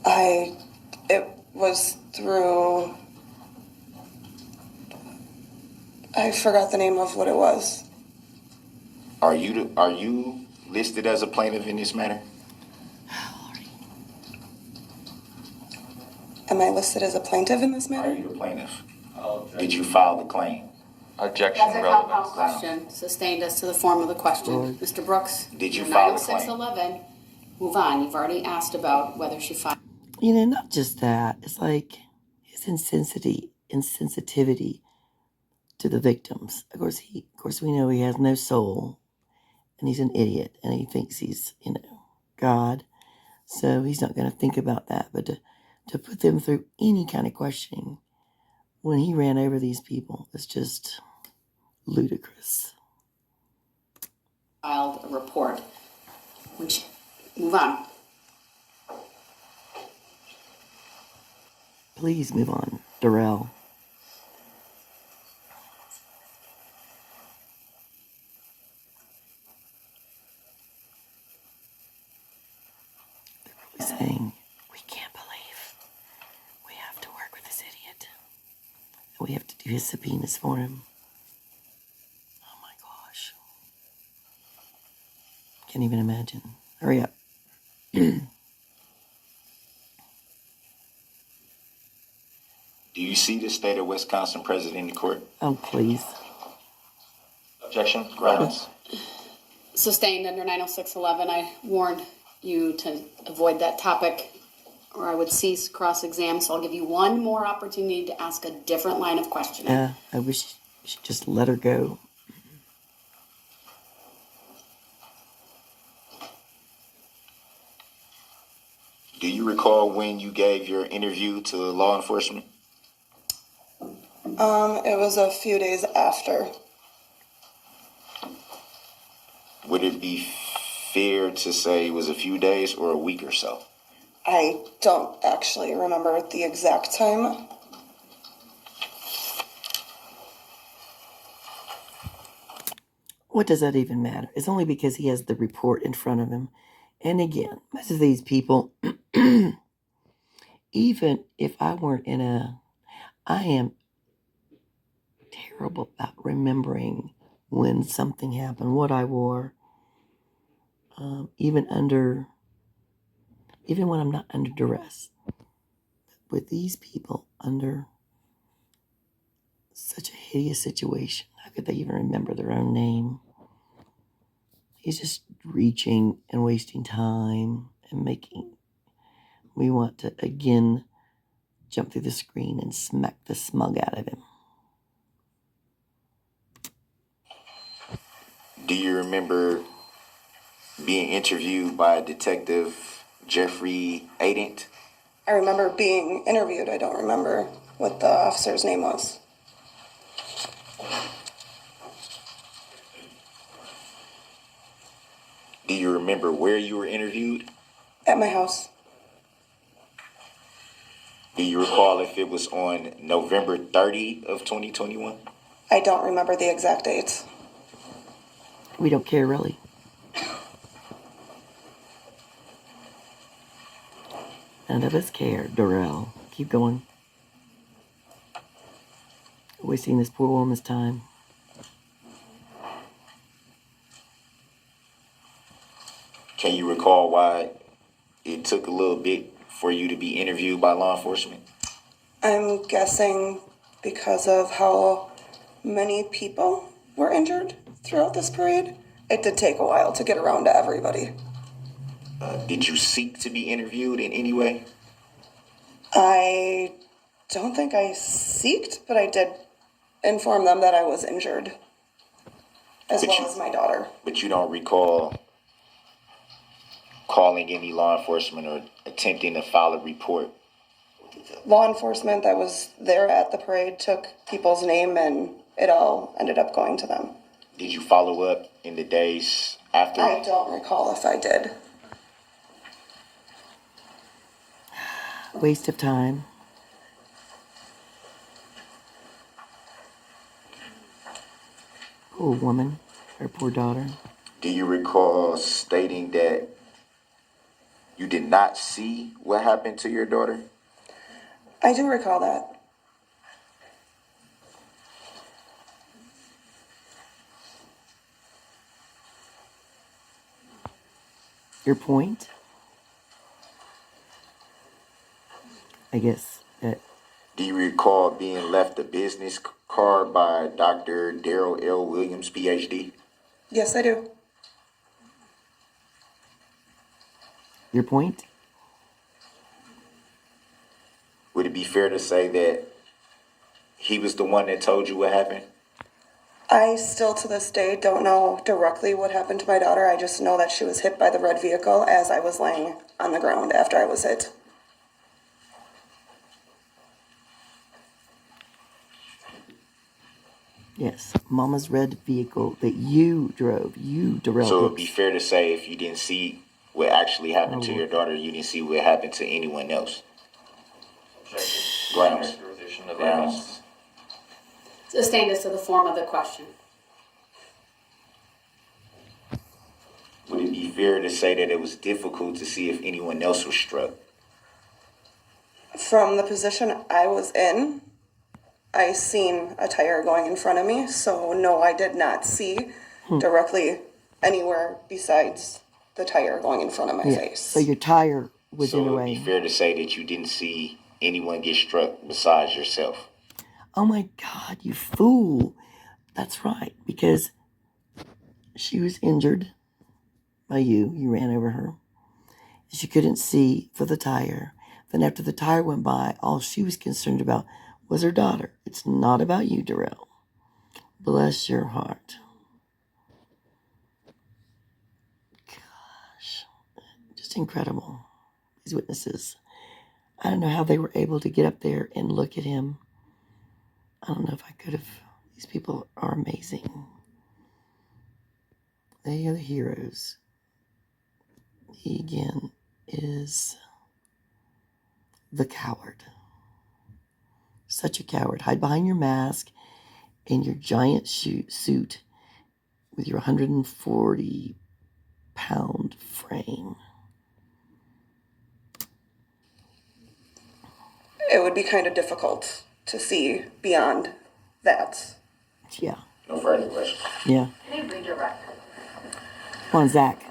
It was through, I forgot the name of what it was. Are you listed as a plaintiff in this matter? Am I listed as a plaintiff in this Are matter? you the plaintiff? Did you file the claim? Objection That's a relevant. compound question, sustained as to the form of the question. Mr. Brooks? Did you you're file the claim? 90611. Move on. You've already asked about whether she filed. You know, not just that. It's like his insensitivity to the victims. Of course, we know he has no soul, and he's an idiot, and he thinks he's, God. So he's not going to think about that. But to put them through any kind of questioning when he ran over these people is just ludicrous. Filed a report. Move on. Please move on, Darrell. They're probably saying, we can't believe we have to work with this idiot. And we have to do his subpoenas for him. Oh my gosh. Can't even imagine. Hurry up. Do you see the state of Wisconsin present in the court? Oh, please. Objection Grounds? Sustained under 90611. I warned you to avoid that topic, or I would cease cross-exam. So I'll give you one more opportunity to ask a different line of questioning. I wish you should just let her go. Do you recall when you gave your interview to law enforcement? It was a few days after. Would it be fair to say it was a few days or a week or so? I don't actually remember the exact time. What does that even matter? It's only because he has the report in front of him. And again, most of these people, even if I weren't I am terrible about remembering when something happened, what I wore, even when I'm not under duress. With these people under such a hideous situation, how could they even remember their own name? He's just reaching and wasting time and we want to again jump through the screen and smack the smug out of him. Do you remember being interviewed by Detective Jeffrey Adent? I remember being interviewed. I don't remember what the officer's name was. Do you remember where you were interviewed? At my house. Do you recall if it was on November 30 of 2021? I don't remember the exact dates. We don't care, really. None of us care, Darrell. Keep going. Wasting this poor woman's time. Can you recall why it took a little bit for you to be interviewed by law enforcement? I'm guessing because of how many people were injured throughout this parade. It did take a while to get around to everybody. Did you seek to be interviewed in any way? I don't think I seeked, but I did inform them that I was injured, as well as my daughter. But you don't recall calling any law enforcement or attempting to file a report? Law enforcement that was there at the parade took people's name, and it all ended up going to them. Did you follow up in the days after? I don't recall if I did. Waste of time. Poor woman, her poor daughter. Do you recall stating that you did not see what happened to your daughter? I do recall that. Your point? I guess that. Do you recall being left a business card by Dr. Darrell L. Williams, PhD? Yes, I do. Your point? Would it be fair to say that he was the one that told you what happened? I still to this day don't know directly what happened to my daughter. I just know that she was hit by the red vehicle as I was laying on the ground after I was hit. Yes, Mama's red vehicle that you drove. You, Darrell. So it would be fair to say if you didn't see what actually happened to your daughter, you didn't see what happened to anyone else? Grounds. Grounds. Sustained as to the form of the question. Would it be fair to say that it was difficult to see if anyone else was struck? From the position I was in, I seen a tire going in front of me, so no, I did not see directly anywhere besides the tire going in front of my face. So your tire was So in it a would be way. fair to say that you didn't see anyone get struck besides yourself? Oh my God, you fool. That's right, because she was injured by you. You ran over her. She couldn't see for the tire. Then after the tire went by, all she was concerned about was her daughter. It's not about you, Darrell. Bless your heart. Gosh, just incredible. These witnesses. I don't know how they were able to get up there and look at him. I don't know if I could have. These people are amazing. They are the heroes. He, again, is the coward. Such a coward. Hide behind your mask and your giant suit with your 140-pound frame. It would be kind of difficult to see beyond that. Yeah. No further questions. Yeah. Can you redirect? Come on, Zach.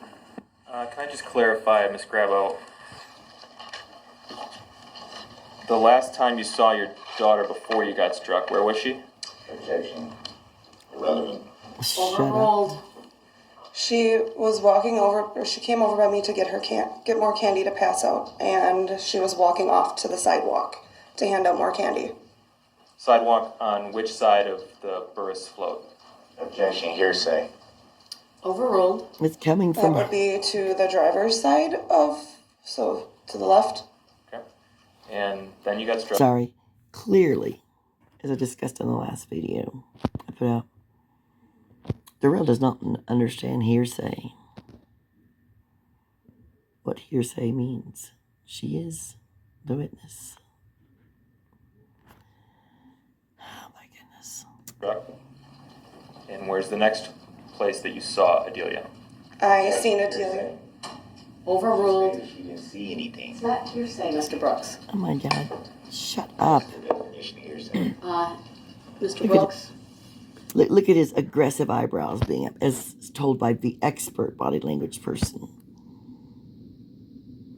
Can I just clarify, Ms. Grabow? The last time you saw your daughter before you got struck, where was she? Objection. Irrelevant. Shut up. Overruled. She was walking over, or she came over by me to get more candy to pass out, and she was walking off to the sidewalk to hand out more candy. Sidewalk on which side of the Burris float? Objection. Hearsay. Overruled. It's coming That from would be to the driver's side so to the left. Okay. And then you got struck. Sorry. Clearly, as I discussed in the last video I put out, Darrell does not understand hearsay. What hearsay means. She is the witness. Oh my goodness. Struck. And where's the next place that you saw Adelia? I seen Adelia. Overruled. She didn't see anything. It's not hearsay, Mr. Brooks. Oh my God. Shut up. The definition of hearsay. Mr. Brooks. Look at his aggressive eyebrows being up, as told by the expert body language person.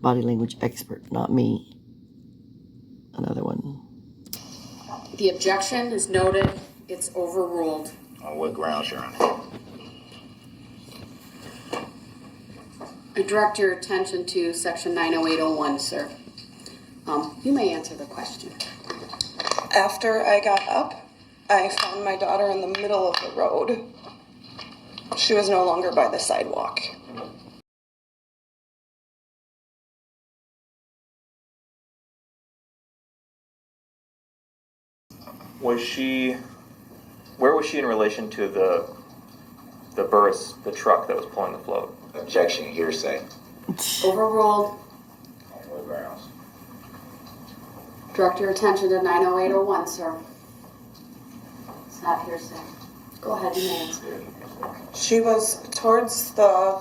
Body language expert, not me. Another one. The objection is noted. It's overruled. On what grounds, Your Honor? I direct your attention to section 90801, sir. You may answer the question. After I got up, I found my daughter in the middle of the road. She was no longer by the sidewalk. Where was she in relation to the Burris, the truck that was pulling the float? Objection, hearsay. Overruled. Direct your attention to 90801, sir. It's not hearsay. Go ahead, you may answer. She was towards the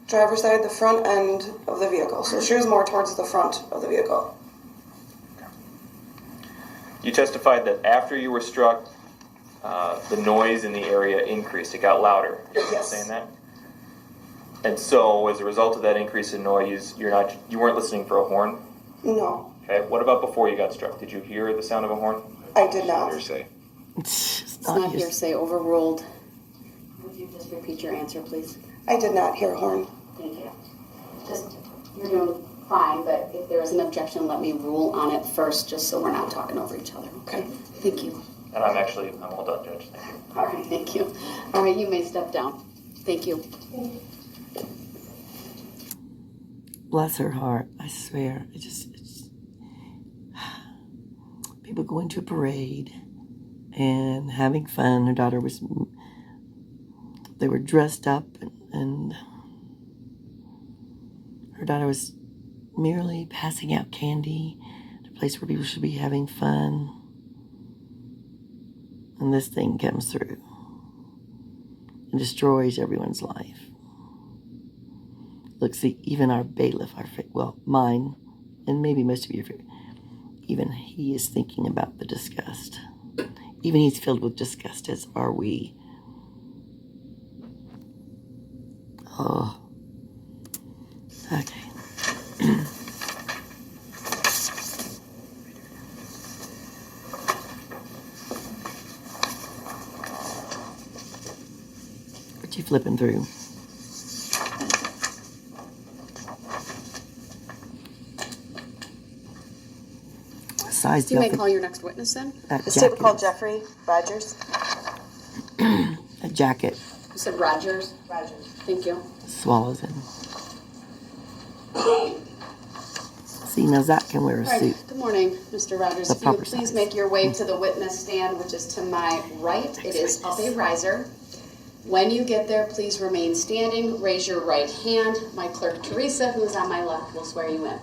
driver's side, the front end of the vehicle. So she was more towards the front of the vehicle. You testified that after you were struck, the noise in the area increased. It got louder. Yes. Saying that? And so, as a result of that increase in noise, you weren't listening for a horn? No, Okay. What about before you got struck? Did you hear the sound of a horn? I did not. Hearsay. It's It's not hearsay. Overruled. Would you just repeat your answer, please? I did not hear a horn. Thank you. Just, you're doing fine, but if there is an objection, let me rule on it first, just so we're not talking over each other, okay? Thank you. And I'm all done, Judge. Thank you. All right, thank you. All right, you may step down. Thank you. Bless her heart. I swear. It's people going to a parade and having fun. Her daughter they were dressed up and her daughter was merely passing out candy at a place where people should be having fun. And this thing comes through and destroys everyone's life. Look, see, even our bailiff, mine, and maybe most of you, even he is thinking about the disgust. Even he's filled with disgust, as are we. Oh. Okay. What you flipping through? Size You may call your next witness then. that The state will call jacket. Jeffrey Rogers. A jacket You said Rogers? Rogers. Thank you. swallows him. See, now Zach can wear a All right, suit. good morning, Mr. Rogers. The If you would proper please size. make your way to the witness stand, which is to my right. It is up a riser. When you get there, please remain standing. Raise your right hand. My clerk, Teresa, who is on my left, will swear you in.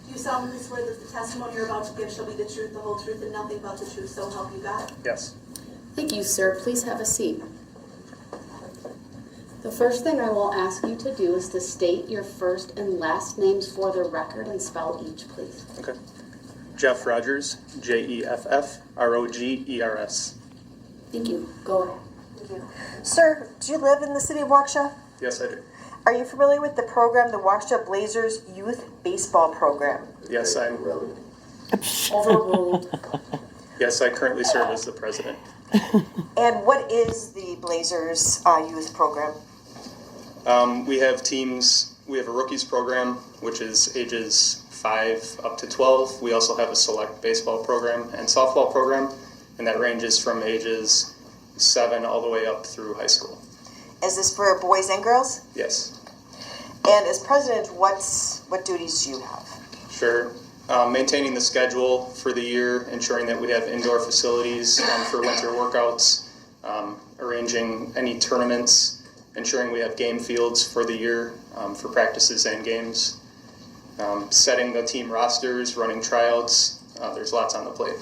Do you solemnly swear that the testimony you're about to give shall be the truth, the whole truth, and nothing but the truth, so help you God? Yes. Thank you, sir. Please have a seat. The first thing I will ask you to do is to state your first and last names for the record and spell each, please. Okay. Jeff Rogers, Jeffrogers. Thank you. Go ahead. Sir, do you live in the city of Waukesha? Yes, I do. Are you familiar with the program, the Waukesha Blazers Youth Baseball Program? Yes, I'm. Overruled. Yes, I currently serve as the president. And what is the Blazers Youth Program? We have teams. We have a rookies program, which is ages 5 up to 12. We also have a select baseball program and softball program, and that ranges from ages 7 all the way up through high school. Is this for boys and girls? Yes. And as president, what duties do you have? Sure. Maintaining the schedule for the year, ensuring that we have indoor facilities for winter workouts, arranging any tournaments, ensuring we have game fields for the year for practices and games, setting the team rosters, running tryouts. There's lots on the plate.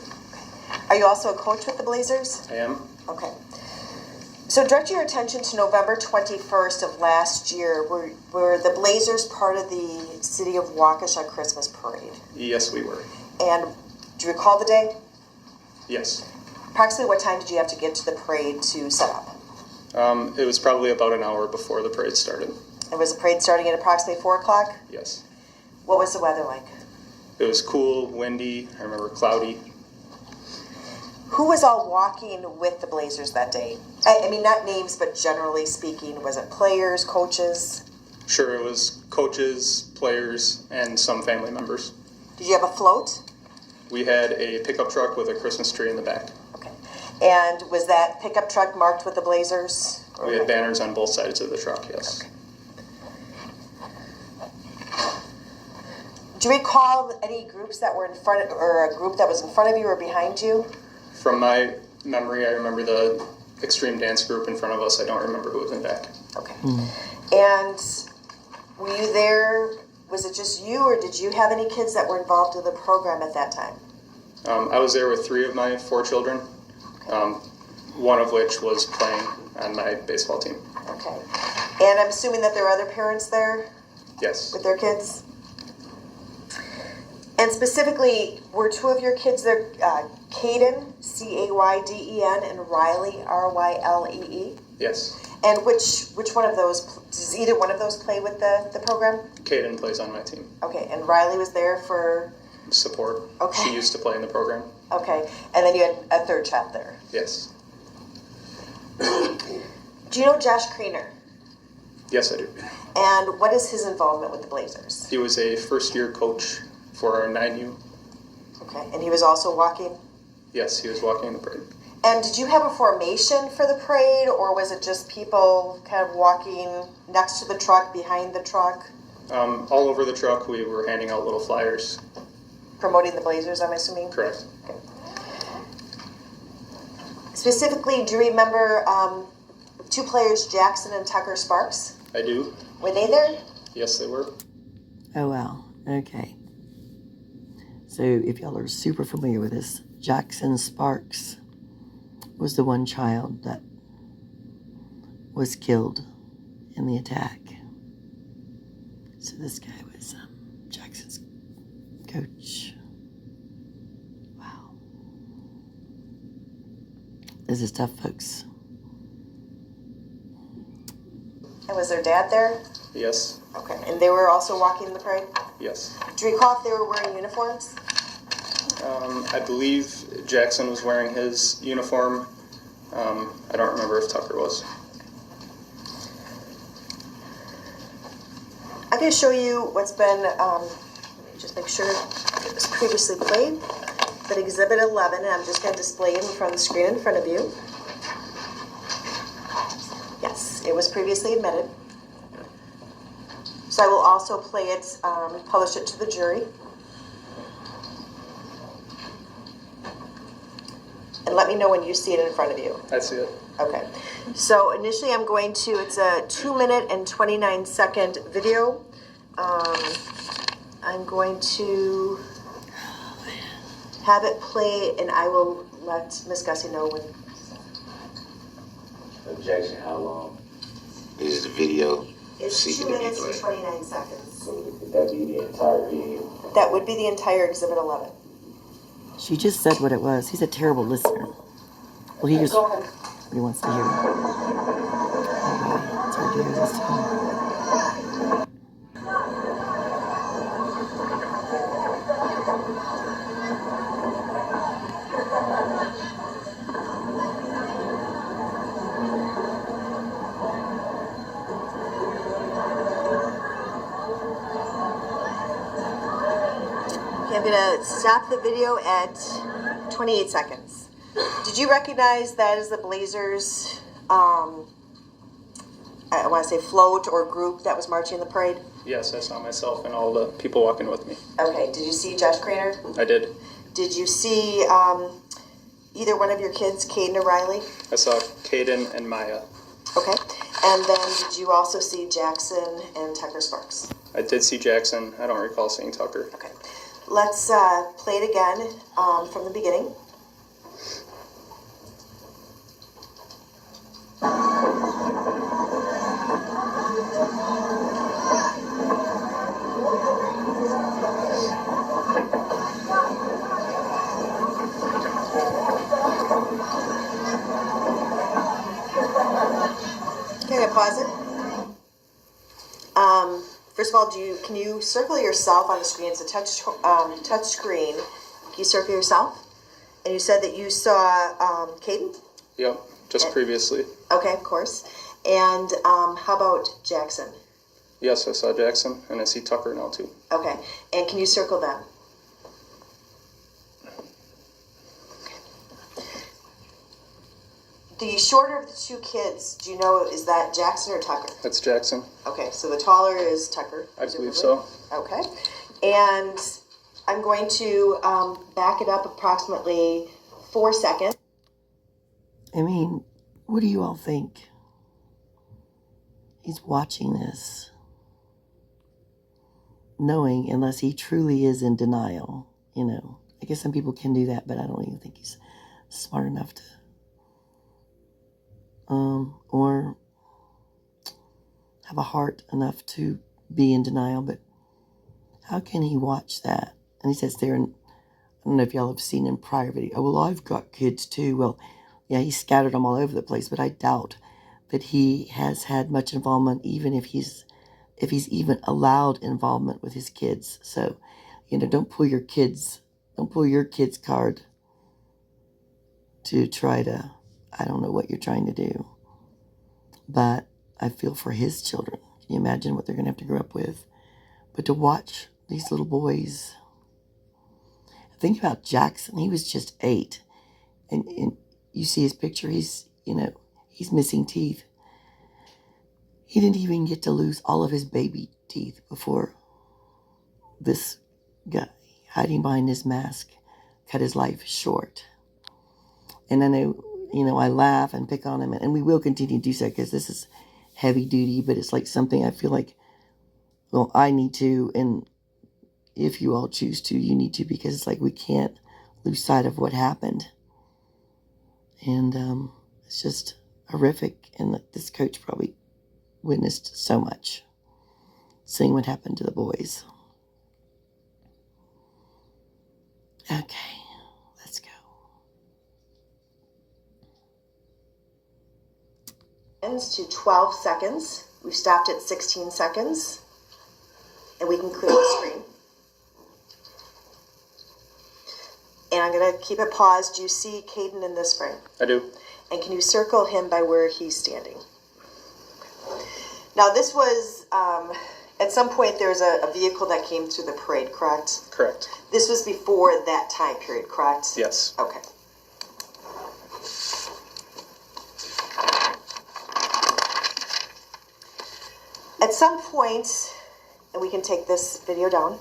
Are you also a coach with the Blazers? I am. Okay. So direct your attention to November 21st of last year, were the Blazers part of the City of Waukesha Christmas Parade? Yes, we were. And do you recall the day? Yes. Approximately what time did you have to get to the parade to set up? It was probably about an hour before the parade started. And was the parade starting at approximately 4 o'clock? Yes. What was the weather like? It was cool, windy, I remember cloudy. Who was all walking with the Blazers that day? I mean, not names, but generally speaking, was it players, coaches? Sure, it was coaches, players, and some family members. Did you have a float? We had a pickup truck with a Christmas tree in the back. Okay. And was that pickup truck marked with the Blazers? We had banners on both sides of the truck, yes. Okay. Do you recall any groups that were in front, or a group that was in front of you or behind you? From my memory, I remember the extreme dance group in front of us. I don't remember who was in back. Okay. And were you there, was it just you, or did you have any kids that were involved in the program at that time? I was there with 3 of my 4 children, one of which was playing on my baseball team. Okay. And I'm assuming that there were other parents there Yes. with their kids? And specifically, were 2 of your kids there, Caden, C-A-Y-D-E-N, and Riley, R-Y-L-E-E? Yes. And which one of those, does either one of those play with the program? Caden plays on my team. Okay, and Riley was there for, Support. Okay. She used to play in the program. okay, and then you had a third child there. Yes. Do you know Josh Kriener? Yes, I do. And what is his involvement with the Blazers? He was a first-year coach for our 9U. Okay, and he was also walking? Yes, he was walking in the parade. And did you have a formation for the parade, or was it just people kind of walking next to the truck, behind the truck, All over the truck, we were handing out little flyers. promoting the Blazers, I'm assuming? Correct. Okay. Specifically, do you remember 2 players, Jackson and Tucker Sparks? I do. Were they there? Yes, they were. Oh, wow. Okay. So if y'all are super familiar with this, Jackson Sparks was the one child that was killed in the attack. So this guy was Jackson's coach. Wow. This is tough, folks. And was their dad there? Yes. Okay, and they were also walking the parade? Yes. Do you recall if they were wearing uniforms? I believe Jackson was wearing his uniform. I don't remember if Tucker was. I'm going to show you what's been, let me just make sure it was previously played, but Exhibit 11, and I'm just going to display it in front of the screen in front of you. Yes, it was previously admitted. So I will also play it, publish it to the jury. And let me know when you see it in front of you. I see it. Okay. So initially I'm going to, it's a 2-minute and 29-second video. I'm going to have it play, and I will let Ms. Gussie know when. Objection, how long is the video? It's 2 minutes and 29 seconds. Would that be the entire video? That would be the entire Exhibit 11. She just said what it was. He's a terrible listener. Well, he just Go ahead. what he wants to hear. Okay, it's hard to hear this time. Okay, I'm going to stop the video at 28 seconds. Did you recognize that as the Blazers, I want to say float or group that was marching the parade? Yes, I saw myself and all the people walking with me. Okay, did you see Josh Kriener? I did. Did you see either one of your kids, Caden or Riley? I saw Caden and Maya. Okay, and then did you also see Jackson and Tucker Sparks? I did see Jackson. I don't recall seeing Tucker. Okay, let's play it again from the beginning. Okay, pause it. First of all, can you circle yourself on the screen? It's a touch screen. Can you circle yourself? And you said that you saw Caden? Yep, just previously. Okay, of course. And how about Jackson? Yes, I saw Jackson, and I see Tucker now too. Okay, and can you circle them? The shorter of the two kids, do you know, is that Jackson or Tucker? That's Jackson. Okay, so the taller is Tucker. I believe so. Okay. And I'm going to back it up approximately 4 seconds. I mean, what do you all think? He's watching this, knowing, unless he truly is in denial, you know. I guess some people can do that, but I don't even think he's smart enough to, or have a heart enough to be in denial. But how can he watch that? And he says there, and I don't know if y'all have seen in prior video, oh, well, I've got kids too. Well, yeah, he scattered them all over the place, but I doubt that he has had much involvement, even if he's even allowed involvement with his kids. So, you know, don't pull your kids card to try to, I don't know what you're trying to do. But I feel for his children. Can you imagine what they're going to have to grow up with? But to watch these little boys, think about Jackson. He was just 8. And you see his picture, he's missing teeth. He didn't even get to lose all of his baby teeth before this guy hiding behind his mask cut his life short. And I know, I laugh and pick on him, and we will continue to do so because this is heavy duty, but it's like something I feel like, well, I need to, and if you all choose to, you need to, because it's like we can't lose sight of what happened. And it's just horrific, and this coach probably witnessed so much, seeing what happened to the boys. Okay, let's go. To 12 seconds. We stopped at 16 seconds. And we can clear the screen. And I'm going to keep it paused. Do you see Caden in this frame? I do. And can you circle him by where he's standing? Now this was, at some point there was a vehicle that came through the parade, correct? Correct. This was before that time period, correct? Yes. Okay. At some point, and we can take this video down,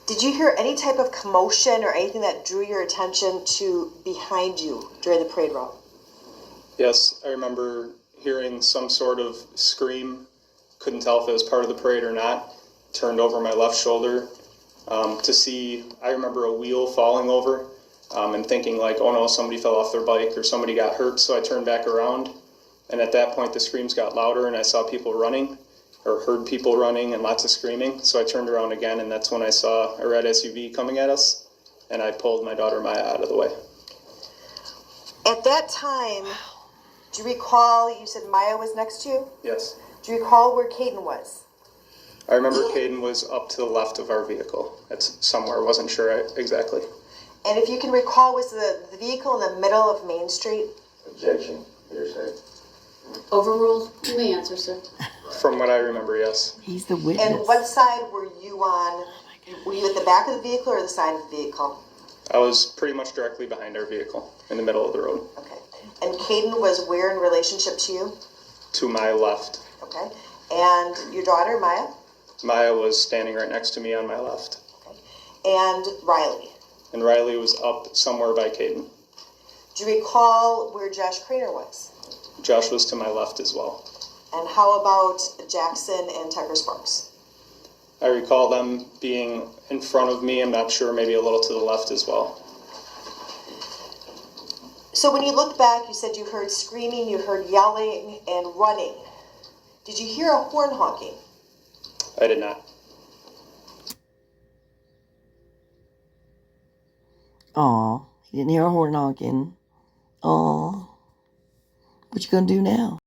did you hear any type of commotion or anything that drew your attention to behind you during the parade route? Yes, I remember hearing some sort of scream. Couldn't tell if it was part of the parade or not. Turned over my left shoulder to see, I remember a wheel falling over and thinking like, oh no, somebody fell off their bike or somebody got hurt. So I turned back around, and at that point the screams got louder and I saw people running, or heard people running and lots of screaming. So I turned around again, and that's when I saw a red SUV coming at us, and I pulled my daughter Maya out of the way. At that time, do you recall, you said Maya was next to you? Yes. Do you recall where Caden was? I remember Caden was up to the left of our vehicle. It's somewhere, wasn't sure exactly. And if you can recall, was the vehicle in the middle of Main Street? Objection. Hearsay. Overruled. You may answer, sir. From what I remember, yes. He's the witness. And what side were you on? Were you at the back of the vehicle or the side of the vehicle? I was pretty much directly behind our vehicle, in the middle of the road. Okay. And Caden was where in relationship to you? To my left. Okay. And your daughter, Maya? Maya was standing right next to me on my left. Okay. And Riley? And Riley was up somewhere by Caden. Do you recall where Josh Craner was? Josh was to my left as well. And how about Jackson and Tucker Sparks? I recall them being in front of me. I'm not sure, maybe a little to the left as well. So when you looked back, you said you heard screaming, you heard yelling and running. Did you hear a horn honking? I did not. Aw, he didn't hear a horn honking. Aw, what you gonna do now?